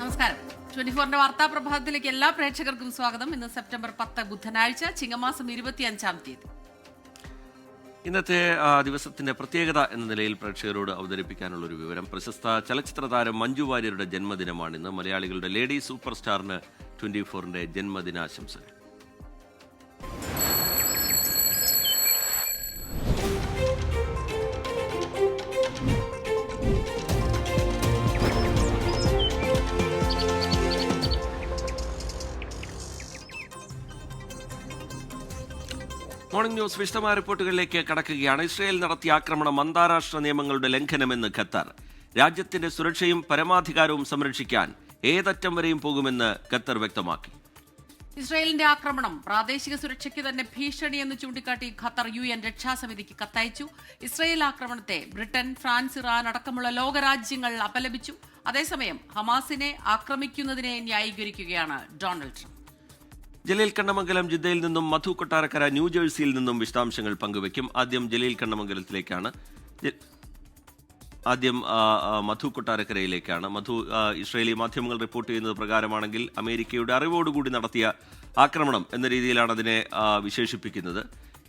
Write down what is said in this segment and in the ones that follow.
നമസ്കാരം. 24ന്റെ വാർത്താ പ്രഭാതത്തിലേക്ക് എല്ലാ പ്രേക്ഷകർക്കും സ്വാഗതം. ഇന്ന് സെപ്റ്റംബർ 10 ബുധനാഴ്ച, ചിങ്ങമാസം 25-ാം തീയതി. ഇന്നത്തെ ദിവസത്തിന്റെ പ്രത്യേകത എന്ന നിലയിൽ പ്രേക്ഷകരോട് അവതരിപ്പിക്കാനുള്ള ഒരു വിവരം. പ്രശസ്ത ചലച്ചിത്ര താരം മഞ്ജു വാര്യരുടെ ജന്മദിനമാണിന്ന്. മലയാളികളുടെ ലേഡി സൂപ്പർ സ്റ്റാറിന് 24ന്റെ ജന്മദിനാശംസകൾ. മോർണിംഗ് ന്യൂസ് വിശദമായ റിപ്പോർട്ടുകളിലേക്ക് കടക്കുകയാണ്. ഇസ്രയേൽ നടത്തിയ ആക്രമണം അന്താരാഷ്ട്ര നിയമങ്ങളുടെ ലംഘനമെന്ന് ഖത്തർ. രാജ്യത്തിന്റെ സുരക്ഷയും പരമാധികാരവും സംരക്ഷിക്കാൻ ഏതറ്റം വരെയും പോകുമെന്ന് ഖത്തർ വ്യക്തമാക്കി. ഇസ്രയേലിന്റെ ആക്രമണം പ്രാദേശിക സുരക്ഷയ്ക്ക് തന്നെ ഭീഷണിയെന്ന് ചൂണ്ടിക്കാട്ടി ഖത്തർ UN രക്ഷാസമിതിക്ക് കത്തയച്ചു. ഇസ്രയേൽ ആക്രമണത്തെ ബ്രിട്ടൻ, ഫ്രാൻസ്, ഇറാൻ അടക്കമുള്ള ലോകരാജ്യങ്ങൾ അപലപിച്ചു. അതേസമയം ഹമാസിനെ ആക്രമിക്കുന്നതിനെ ന്യായീകരിക്കുകയാണ് ഡൊണാൾഡ് ട്രംപ്. ജലീൽ കണ്ണമംഗലം ജിദ്ദയിൽ നിന്നും മധു കൊട്ടാരക്കര ന്യൂജേഴ്സിയിൽ നിന്നും വിശദാംശങ്ങൾ പങ്കുവയ്ക്കും. ആദ്യം ജലീൽ കണ്ണമംഗലത്തിലേക്കാണ്. ആദ്യം മധു കൊട്ടാരക്കരയിലേക്കാണ്. മധു, ഇസ്രയേലി മാധ്യമങ്ങൾ റിപ്പോർട്ട് ചെയ്യുന്നത് പ്രകാരമാണെങ്കിൽ അമേരിക്കയുടെ അറിവോടുകൂടി നടത്തിയ ആക്രമണം എന്ന രീതിയിലാണ് അതിനെ വിശേഷിപ്പിക്കുന്നത്.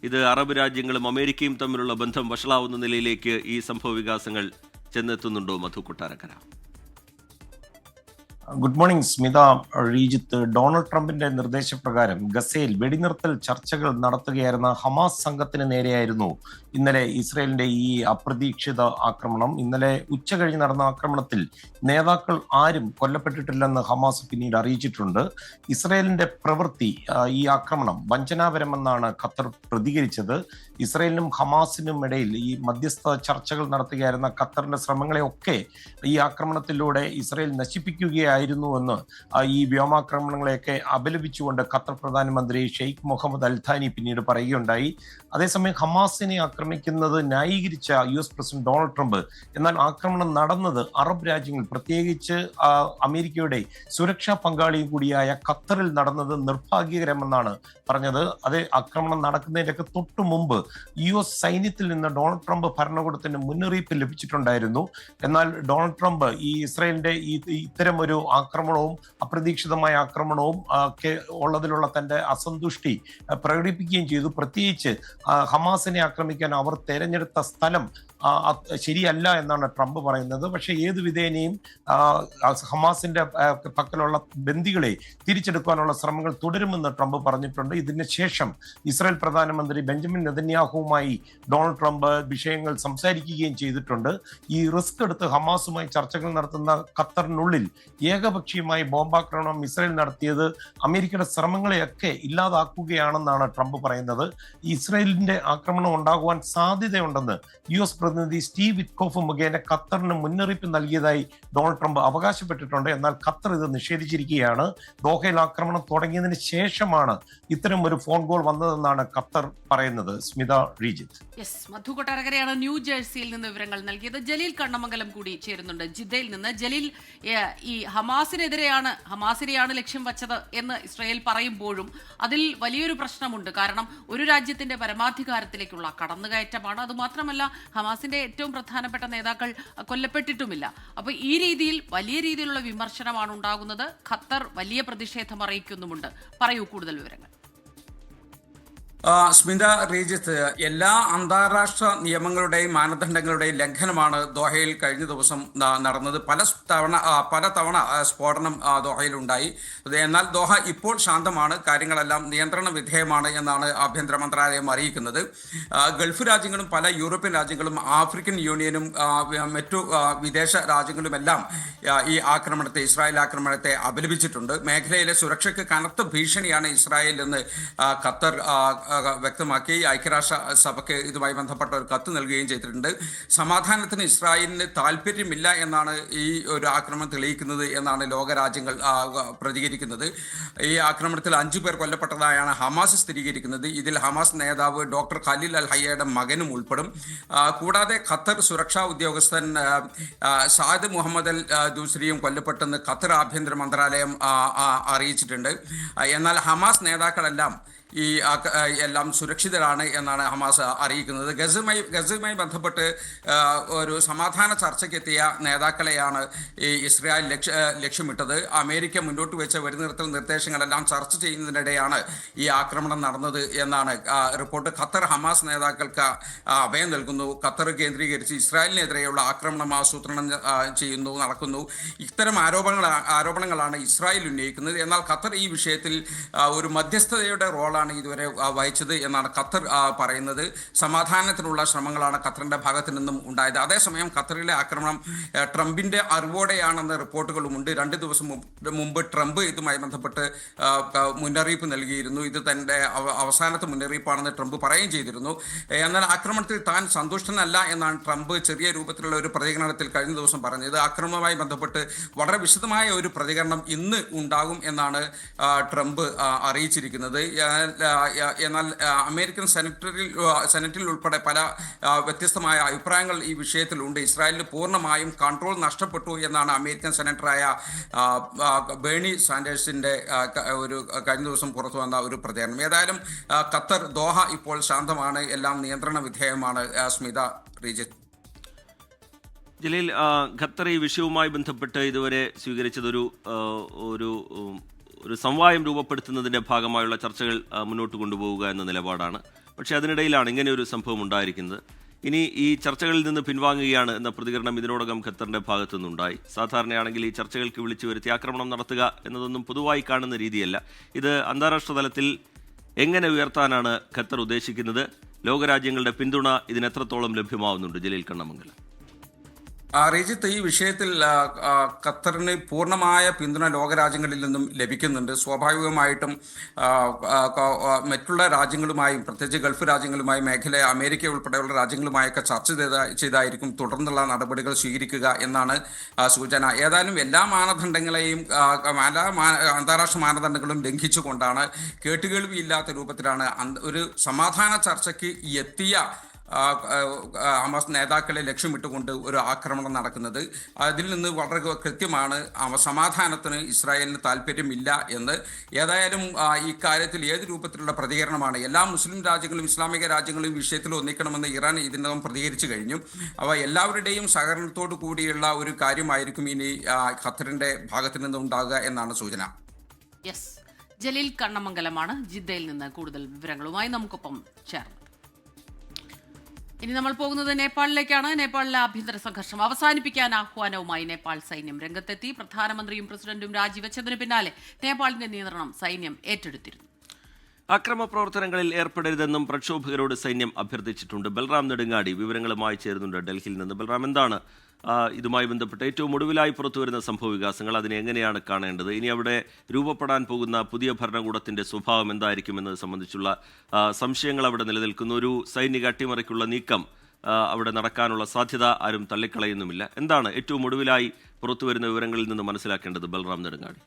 ഇത് അറബ് രാജ്യങ്ങളും അമേരിക്കയും തമ്മിലുള്ള ബന്ധം വഷളാവുന്ന നിലയിലേക്ക് ഈ സംഭവ വികാസങ്ങൾ ചെന്നെത്തുന്നുണ്ടോ Madhu Kottarakkara? Good morning Smitha, Rejith. Donald ട്രംപിന്റെ നിർദ്ദേശപ്രകാരം ഗസയിൽ വെടിനിർത്തൽ ചർച്ചകൾ നടത്തുകയായിരുന്ന ഹമാസ് സംഘത്തിന് നേരെയായിരുന്നു ഇന്നലെ ഇസ്രയേലിന്റെ ഈ അപ്രതീക്ഷിത ആക്രമണം. ഇന്നലെ ഉച്ചകഴിഞ്ഞ് നടന്ന ആക്രമണത്തിൽ നേതാക്കൾ ആരും കൊല്ലപ്പെട്ടിട്ടില്ലെന്ന് ഹമാസ് പിന്നീട് അറിയിച്ചിട്ടുണ്ട്. ഇസ്രയേലിന്റെ പ്രവൃത്തി, ഈ ആക്രമണം വഞ്ചനാപരമെന്നാണ് ഖത്തർ പ്രതികരിച്ചത്. ഇസ്രയേലിനും ഹമാസിനും ഇടയിൽ ഈ മധ്യസ്ഥ ചർച്ചകൾ നടത്തുകയായിരുന്ന ഖത്തറിന്റെ ശ്രമങ്ങളെയൊക്കെ ഈ ആക്രമണത്തിലൂടെ ഇസ്രയേൽ നശിപ്പിക്കുകയായിരുന്നുവെന്ന് ഈ വ്യോമാക്രമണങ്ങളെയൊക്കെ അപലപിച്ചുകൊണ്ട് ഖത്തർ പ്രധാനമന്ത്രി ഷെയ്ഖ് മുഹമ്മദ് അൽ ഥാനി പിന്നീട് പറയുകയുണ്ടായി. അതേസമയം ഹമാസിനെ ആക്രമിക്കുന്നത് ന്യായീകരിച്ച US പ്രസിഡന്റ് ഡൊണാൾഡ് ട്രംപ്, എന്നാൽ ആക്രമണം നടന്നത് അറബ് രാജ്യങ്ങൾ, പ്രത്യേകിച്ച് അമേരിക്കയുടെ സുരക്ഷാ പങ്കാളിയും കൂടിയായ ഖത്തറിൽ നടന്നത് നിർഭാഗ്യകരമെന്നാണ് പറഞ്ഞത്. അതേ ആക്രമണം നടക്കുന്നതിൻ്റെയൊക്കെ തൊട്ടു മുമ്പ് US സൈന്യത്തിൽ നിന്ന് ഡൊണാൾഡ് ട്രംപ് ഭരണകൂടത്തിന് മുന്നറിയിപ്പ് ലഭിച്ചിട്ടുണ്ടായിരുന്നു. എന്നാൽ ഡൊണാൾഡ് ട്രംപ് ഈ ഇസ്രായേലിന്റെ ഇത്തരം ഒരു ആക്രമണവും അപ്രതീക്ഷിതമായ ആക്രമണവും ഒക്കെ ഉള്ളതിലുള്ള തന്റെ അസന്തുഷ്ടി പ്രകടിപ്പിക്കുകയും ചെയ്തു. പ്രത്യേകിച്ച് ഹമാസിനെ ആക്രമിക്കാൻ അവർ തെരഞ്ഞെടുത്ത സ്ഥലം ശരിയല്ല എന്നാണ് ട്രംപ് പറയുന്നത്. പക്ഷേ ഏത് വിധേനയും ഹമാസിന്റെ പക്കലുള്ള ബന്ദികളെ തിരിച്ചെടുക്കാനുള്ള ശ്രമങ്ങൾ തുടരുമെന്ന് ട്രംപ് പറഞ്ഞിട്ടുണ്ട്. ഇതിന് ശേഷം ഇസ്രായേൽ പ്രധാനമന്ത്രി ബെഞ്ചമിൻ നെതന്യാഹുവുമായി ഡൊണാൾഡ് ട്രംപ് വിഷയങ്ങൾ സംസാരിക്കുകയും ചെയ്തിട്ടുണ്ട്. ഈ റിസ്ക് എടുത്ത് ഹമാസുമായി ചർച്ചകൾ നടത്തുന്ന ഖത്തറിനുള്ളിൽ ഏകപക്ഷീയമായി ബോംബാക്രമണം ഇസ്രായേൽ നടത്തിയത് അമേരിക്കയുടെ ശ്രമങ്ങളെയൊക്കെ ഇല്ലാതാക്കുകയാണെന്നാണ് ട്രംപ് പറയുന്നത്. ഇസ്രായേലിന്റെ ആക്രമണം ഉണ്ടാകുവാൻ സാധ്യതയുണ്ടെന്ന് US പ്രതിനിധി സ്റ്റീവ് വിറ്റ്കോഫ് മുഖേന ഖത്തറിന് മുന്നറിയിപ്പ് നൽകിയതായി ഡൊണാൾഡ് ട്രംപ് അവകാശപ്പെട്ടിട്ടുണ്ട്. എന്നാൽ ഖത്തർ ഇത് നിഷേധിച്ചിരിക്കുകയാണ്. ദോഹയിൽ ആക്രമണം തുടങ്ങിയതിന് ശേഷമാണ് ഇത്തരം ഒരു ഫോൺ കോൾ വന്നതെന്നാണ് ഖത്തർ പറയുന്നത്. സ്മിത, റീജിത്ത്. മധു കൊട്ടാരക്കരയാണ് ന്യൂജേഴ്സിയിൽ നിന്ന് വിവരങ്ങൾ നൽകിയത്. ജലീൽ കണ്ണമംഗലം കൂടി ചേരുന്നുണ്ട് ജിദ്ദയിൽ നിന്ന്. ജലീൽ, ഈ ഹമാസിനെയാണ് ലക്ഷ്യം വച്ചത് എന്ന് ഇസ്രായേൽ പറയുമ്പോഴും അതിൽ വലിയൊരു പ്രശ്നമുണ്ട്. കാരണം ഒരു രാജ്യത്തിന്റെ പരമാധികാരത്തിലേക്കുള്ള കടന്നുകയറ്റമാണ്. അതുമാത്രമല്ല, ഹമാസിന്റെ ഏറ്റവും പ്രധാനപ്പെട്ട നേതാക്കൾ കൊല്ലപ്പെട്ടിട്ടുമില്ല. അപ്പൊ ഈ രീതിയിൽ വലിയ രീതിയിലുള്ള വിമർശനമാണ് ഉണ്ടാകുന്നത്. ഖത്തർ വലിയ പ്രതിഷേധം അറിയിക്കുന്നുമുണ്ട്. പറയൂ കൂടുതൽ വിവരങ്ങൾ. സ്മിത, റീജിത്ത്, എല്ലാ അന്താരാഷ്ട്ര നിയമങ്ങളുടെയും മാനദണ്ഡങ്ങളുടെയും ലംഘനമാണ് ദോഹയിൽ കഴിഞ്ഞ ദിവസം നടന്നത്. പല തവണ സ്ഫോടനം ദോഹയിൽ ഉണ്ടായി. എന്നാൽ ദോഹ ഇപ്പോൾ ശാന്തമാണ്, കാര്യങ്ങളെല്ലാം നിയന്ത്രണ വിധേയമാണ് എന്നാണ് ആഭ്യന്തര മന്ത്രാലയം അറിയിക്കുന്നത്. ഗൾഫ് രാജ്യങ്ങളും പല യൂറോപ്യൻ രാജ്യങ്ങളും ആഫ്രിക്കൻ യൂണിയനും മറ്റു വിദേശ രാജ്യങ്ങളുമെല്ലാം ഈ ഇസ്രായേൽ ആക്രമണത്തെ അപലപിച്ചിട്ടുണ്ട്. മേഖലയിലെ സുരക്ഷയ്ക്ക് കനത്ത ഭീഷണിയാണ് ഇസ്രായേൽ എന്ന് ഖത്തർ വ്യക്തമാക്കി ഐക്യരാഷ്ട്ര സഭയ്ക്ക് ഇതുമായി ബന്ധപ്പെട്ട ഒരു കത്ത് നൽകുകയും ചെയ്തിട്ടുണ്ട്. സമാധാനത്തിന് ഇസ്രായേലിന് താല്പര്യമില്ല എന്നാണ് ഈ ഒരു ആക്രമണം തെളിയിക്കുന്നത് എന്നാണ് ലോകരാജ്യങ്ങൾ പ്രതികരിക്കുന്നത്. ഈ ആക്രമണത്തിൽ 5 പേർ കൊല്ലപ്പെട്ടതായാണ് ഹമാസ് സ്ഥിരീകരിക്കുന്നത്. ഇതിൽ ഹമാസ് നേതാവ് ഡോക്ടർ ഖലീൽ അൽ ഹയ്യയുടെ മകനും ഉൾപ്പെടും. കൂടാതെ ഖത്തർ സുരക്ഷാ ഉദ്യോഗസ്ഥൻ സാദ് മുഹമ്മദ് അൽ ദൂസരിയും കൊല്ലപ്പെട്ടെന്ന് ഖത്തർ ആഭ്യന്തര മന്ത്രാലയം അറിയിച്ചിട്ടുണ്ട്. എന്നാൽ ഹമാസ് നേതാക്കളെല്ലാം എല്ലാം സുരക്ഷിതരാണ് എന്നാണ് ഹമാസ് അറിയിക്കുന്നത്. ഗസയുമായി ബന്ധപ്പെട്ട് ഒരു സമാധാന ചർച്ചയ്ക്കെത്തിയ നേതാക്കളെയാണ് ഈ ഇസ്രായേൽ ലക്ഷ്യമിട്ടത്. അമേരിക്ക മുന്നോട്ട് വെച്ച വെടിനിർത്തൽ നിർദ്ദേശങ്ങളെല്ലാം ചർച്ച ചെയ്യുന്നതിനിടെയാണ് ഈ ആക്രമണം നടന്നത് എന്നാണ് റിപ്പോർട്ട്. ഖത്തർ ഹമാസ് നേതാക്കൾക്ക് അഭയം നൽകുന്നു. ഖത്തർ കേന്ദ്രീകരിച്ച് ഇസ്രായേലിനെതിരെയുള്ള ആക്രമണം ആസൂത്രണം നടക്കുന്നു. ഇത്തരം ആരോപണങ്ങളാണ് ഇസ്രായേൽ ഉന്നയിക്കുന്നത്. എന്നാൽ ഖത്തർ ഈ വിഷയത്തിൽ ഒരു മധ്യസ്ഥതയുടെ റോളാണ് ഇതുവരെ വഹിച്ചത് എന്നാണ് ഖത്തർ പറയുന്നത്. സമാധാനത്തിനുള്ള ശ്രമങ്ങളാണ് ഖത്തറിന്റെ ഭാഗത്തു നിന്നും ഉണ്ടായത്. അതേസമയം ഖത്തറിലെ ആക്രമണം ട്രംപിന്റെ അറിവോടെയാണെന്ന റിപ്പോർട്ടുകളുമുണ്ട്. 2 ദിവസം മുമ്പ് ട്രംപ് ഇതുമായി ബന്ധപ്പെട്ട് മുന്നറിയിപ്പ് നൽകിയിരുന്നു. ഇത് തന്റെ അവസാനത്തെ മുന്നറിയിപ്പാണെന്ന് ട്രംപ് പറയുകയും ചെയ്തിരുന്നു. എന്നാൽ ആക്രമണത്തിൽ താൻ സന്തുഷ്ടനല്ല എന്നാണ് ട്രംപ് ചെറിയ രൂപത്തിലുള്ള ഒരു പ്രതികരണത്തിൽ കഴിഞ്ഞ ദിവസം പറഞ്ഞത്. ആക്രമണവുമായി ബന്ധപ്പെട്ട് വളരെ വിശദമായ ഒരു പ്രതികരണം ഇന്ന് ഉണ്ടാകും എന്നാണ് ട്രംപ് അറിയിച്ചിരിക്കുന്നത്. എന്നാൽ അമേരിക്കൻ സെനറ്റിൽ ഉൾപ്പെടെ പല വ്യത്യസ്തമായ അഭിപ്രായങ്ങൾ ഈ വിഷയത്തിലുണ്ട്. ഇസ്രായേലിന് പൂർണ്ണമായും കൺട്രോൾ നഷ്ടപ്പെട്ടു എന്നാണ് അമേരിക്കൻ സെനറ്ററായ ബേണി സാൻഡേഴ്സിന്റെ ഒരു കഴിഞ്ഞ ദിവസം പുറത്തു വന്ന ഒരു പ്രതികരണം. ഏതായാലും ഖത്തർ ദോഹ ഇപ്പോൾ ശാന്തമാണ്, എല്ലാം നിയന്ത്രണ വിധേയമാണ്. സ്മിത, റീജിത്ത്. ജലീൽ, ഖത്തർ ഈ വിഷയവുമായി ബന്ധപ്പെട്ട് ഇതുവരെ സ്വീകരിച്ചതൊരു ഒരു സമവായം രൂപപ്പെടുത്തുന്നതിൻ്റെ ഭാഗമായുള്ള ചർച്ചകൾ മുന്നോട്ട് കൊണ്ടുപോവുക എന്ന നിലപാടാണ്. പക്ഷേ അതിനിടയിലാണ് ഇങ്ങനെ ഒരു സംഭവം ഉണ്ടായിരിക്കുന്നത്. ഇനി ഈ ചർച്ചകളിൽ നിന്ന് പിൻവാങ്ങുകയാണ് എന്ന പ്രതികരണം ഇതിനോടകം ഖത്തറിൻ്റെ ഭാഗത്തു നിന്നുണ്ടായി. സാധാരണയാണെങ്കിൽ ഈ ചർച്ചകൾക്ക് വിളിച്ചു വരുത്തി ആക്രമണം നടത്തുക എന്നതൊന്നും പൊതുവായി കാണുന്ന രീതിയല്ല. ഇത് അന്താരാഷ്ട്ര തലത്തിൽ എങ്ങനെ ഉയർത്താനാണ് ഖത്തർ ഉദ്ദേശിക്കുന്നത്? ലോകരാജ്യങ്ങളുടെ പിന്തുണ ഇതിനെത്രത്തോളം ലഭ്യമാവുന്നുണ്ട്? ജലീൽ കണ്ണമംഗലം. റീജിത്ത്, ഈ വിഷയത്തിൽ ഖത്തറിന് പൂർണ്ണമായ പിന്തുണ ലോകരാജ്യങ്ങളിൽ നിന്നും ലഭിക്കുന്നുണ്ട്. സ്വാഭാവികമായിട്ടും മറ്റുള്ള രാജ്യങ്ങളുമായും, പ്രത്യേകിച്ച് ഗൾഫ് രാജ്യങ്ങളുമായും, അമേരിക്ക ഉൾപ്പെടെയുള്ള രാജ്യങ്ങളുമായൊക്കെ ചർച്ച ചെയ്തായിരിക്കും തുടർന്നുള്ള നടപടികൾ സ്വീകരിക്കുക എന്നാണ് സൂചന. ഏതായാലും എല്ലാ മാനദണ്ഡങ്ങളെയും അന്താരാഷ്ട്ര മാനദണ്ഡങ്ങളും ലംഘിച്ചുകൊണ്ടാണ്, കേട്ടുകേൾവിയില്ലാത്ത രൂപത്തിലാണ് ഒരു സമാധാന ചർച്ചയ്ക്ക് എത്തിയ ഹമാസ് നേതാക്കളെ ലക്ഷ്യമിട്ടുകൊണ്ട് ഒരു ആക്രമണം നടക്കുന്നത്. അതിൽ നിന്ന് വളരെ കൃത്യമാണ് സമാധാനത്തിന് ഇസ്രായേലിന് താല്പര്യമില്ല എന്ന്. ഏതായാലും ഈ കാര്യത്തിൽ ഏത് രൂപത്തിലുള്ള പ്രതികരണമാണ് എല്ലാ മുസ്ലിം രാജ്യങ്ങളും ഇസ്ലാമിക രാജ്യങ്ങളും വിഷയത്തിൽ ഒന്നിക്കണമെന്ന് ഇറാൻ ഇതിനകം പ്രതികരിച്ചു കഴിഞ്ഞു. എല്ലാവരുടെയും സഹകരണത്തോടു കൂടിയുള്ള ഒരു കാര്യമായിരിക്കും ഇനി ഖത്തറിന്റെ ഭാഗത്തു നിന്ന് ഉണ്ടാകുക എന്നാണ് സൂചന. യെസ്, ജലീൽ കണ്ണമംഗലമാണ് ജിദ്ദയിൽ നിന്ന് കൂടുതൽ വിവരങ്ങളുമായി നമുക്കൊപ്പം ചേർന്നത്. ഇനി നമ്മൾ പോകുന്നത് നേപ്പാളിലേക്കാണ്. നേപ്പാളിലെ ആഭ്യന്തര സംഘർഷം അവസാനിപ്പിക്കാൻ ആഹ്വാനവുമായി നേപ്പാൾ സൈന്യം രംഗത്തെത്തി. പ്രധാനമന്ത്രിയും പ്രസിഡന്റും രാജിവെച്ചതിന് പിന്നാലെ നേപ്പാളിന്റെ നിയന്ത്രണം സൈന്യം ഏറ്റെടുത്തിരുന്നു. അക്രമ പ്രവർത്തനങ്ങളിൽ ഏർപ്പെടരുതെന്നും പ്രക്ഷോഭകരോട് സൈന്യം അഭ്യർത്ഥിച്ചിട്ടുണ്ട്. ബൽറാം നെടുങ്ങാടി വിവരങ്ങളുമായി ചേരുന്നുണ്ട് ഡൽഹിയിൽ നിന്ന്. ബൽറാം, എന്താണ് ഇതുമായി ബന്ധപ്പെട്ട് ഏറ്റവും ഒടുവിലായി പുറത്തുവരുന്ന സംഭവ വികാസങ്ങൾ? അതിനെ എങ്ങനെയാണ് കാണേണ്ടത്? ഇനി അവിടെ രൂപപ്പെടാൻ പോകുന്ന പുതിയ ഭരണകൂടത്തിന്റെ സ്വഭാവം എന്തായിരിക്കും എന്നത് സംബന്ധിച്ചുള്ള സംശയങ്ങൾ അവിടെ നിലനിൽക്കുന്നു. ഒരു സൈനിക അട്ടിമറിക്കുള്ള നീക്കം അവിടെ നടക്കാനുള്ള സാധ്യത ആരും തള്ളിക്കളയുന്നുമില്ല. എന്താണ് ഏറ്റവും ഒടുവിലായി പുറത്തുവരുന്ന വിവരങ്ങളിൽ നിന്ന് മനസ്സിലാക്കേണ്ടത്? Balram Nedungadi.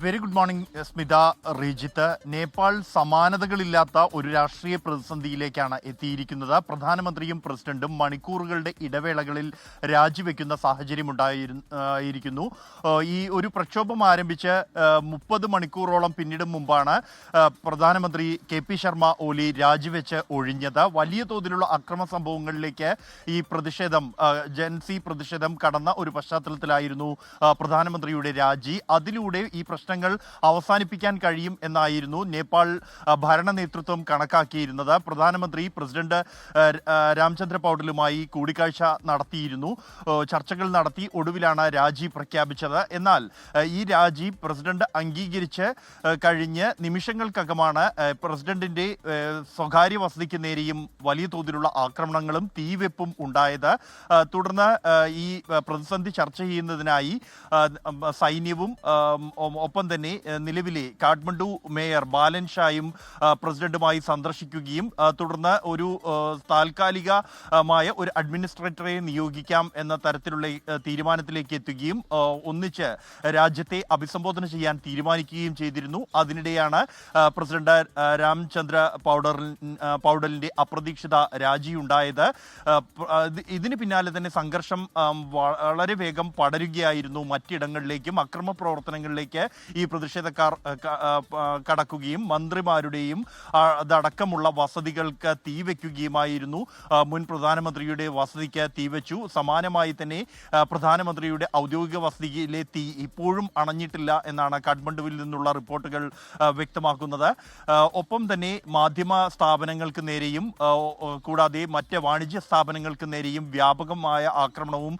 Very good morning Smitha, Rejith. Nepal സമാനതകളില്ലാത്ത ഒരു രാഷ്ട്രീയ പ്രതിസന്ധിയിലേക്കാണ് എത്തിയിരിക്കുന്നത്. പ്രധാനമന്ത്രിയും പ്രസിഡന്റും മണിക്കൂറുകളുടെ ഇടവേളകളിൽ രാജിവെക്കുന്ന സാഹചര്യമുണ്ടായിരിക്കുന്നു. ഈ ഒരു പ്രക്ഷോഭം ആരംഭിച്ച് 30 മണിക്കൂറോളം പിന്നിടും മുമ്പാണ് പ്രധാനമന്ത്രി KP ശർമ്മ ഓലി രാജിവെച്ച് ഒഴിഞ്ഞത്. വലിയ തോതിലുള്ള അക്രമ സംഭവങ്ങളിലേക്ക് ഈ പ്രതിഷേധം, ജൻസി പ്രതിഷേധം കടന്ന ഒരു പശ്ചാത്തലത്തിലായിരുന്നു പ്രധാനമന്ത്രിയുടെ രാജി. അതിലൂടെ ഈ പ്രശ്നങ്ങൾ അവസാനിപ്പിക്കാൻ കഴിയും എന്നായിരുന്നു നേപ്പാൾ ഭരണ നേതൃത്വം കണക്കാക്കിയിരുന്നത്. പ്രധാനമന്ത്രി പ്രസിഡന്റ് രാംചന്ദ്ര പൗഡലുമായി കൂടിക്കാഴ്ച നടത്തിയിരുന്നു, ചർച്ചകൾ നടത്തി. ഒടുവിലാണ് രാജി പ്രഖ്യാപിച്ചത്. എന്നാൽ ഈ രാജി പ്രസിഡന്റ് അംഗീകരിച്ച് കഴിഞ്ഞ് നിമിഷങ്ങൾക്കകമാണ് പ്രസിഡന്റിന്റെ സ്വകാര്യ വസതിക്ക് നേരെയും വലിയ തോതിലുള്ള ആക്രമണങ്ങളും തീവെപ്പും ഉണ്ടായത്. തുടർന്ന് ഈ പ്രതിസന്ധി ചർച്ച ചെയ്യുന്നതിനായി സൈന്യവും ഒപ്പം തന്നെ നിലവിലെ കാഠ്മണ്ഡു മേയർ ബാലൻ ഷായും പ്രസിഡന്റുമായി സന്ദർശിക്കുകയും തുടർന്ന് ഒരു താൽക്കാലികമായ ഒരു അഡ്മിനിസ്ട്രേറ്ററെ നിയോഗിക്കാം എന്ന തരത്തിലുള്ള തീരുമാനത്തിലേക്ക് എത്തുകയും ഒന്നിച്ച് രാജ്യത്തെ അഭിസംബോധന ചെയ്യാൻ തീരുമാനിക്കുകയും ചെയ്തിരുന്നു. അതിനിടെയാണ് പ്രസിഡന്റ് രാംചന്ദ്ര പൗഡലിന്റെ അപ്രതീക്ഷിത രാജിയുണ്ടായത്. ഇതിന് പിന്നാലെ തന്നെ സംഘർഷം വളരെ വേഗം പടരുകയായിരുന്നു മറ്റിടങ്ങളിലേക്കും. അക്രമ പ്രവർത്തനങ്ങളിലേക്ക് സ്ഥാപനങ്ങളിലേക്ക് ഈ പ്രതിഷേധക്കാർ കടക്കുകയും മന്ത്രിമാരുടെയും അതടക്കമുള്ള വസതികൾക്ക് തീവെക്കുകയുമായിരുന്നു. മുൻ പ്രധാനമന്ത്രിയുടെ വസതിക്ക് തീവെച്ചു. സമാനമായി തന്നെ പ്രധാനമന്ത്രിയുടെ ഔദ്യോഗിക വസതിയിലെ തീ ഇപ്പോഴും അണഞ്ഞിട്ടില്ല എന്നാണ് കാഠ്മണ്ഡുവിൽ നിന്നുള്ള റിപ്പോർട്ടുകൾ വ്യക്തമാക്കുന്നത്. ഒപ്പം തന്നെ മാധ്യമ സ്ഥാപനങ്ങൾക്ക് നേരെയും കൂടാതെ മറ്റ് വാണിജ്യ സ്ഥാപനങ്ങൾക്ക് നേരെയും വ്യാപകമായ ആക്രമണവും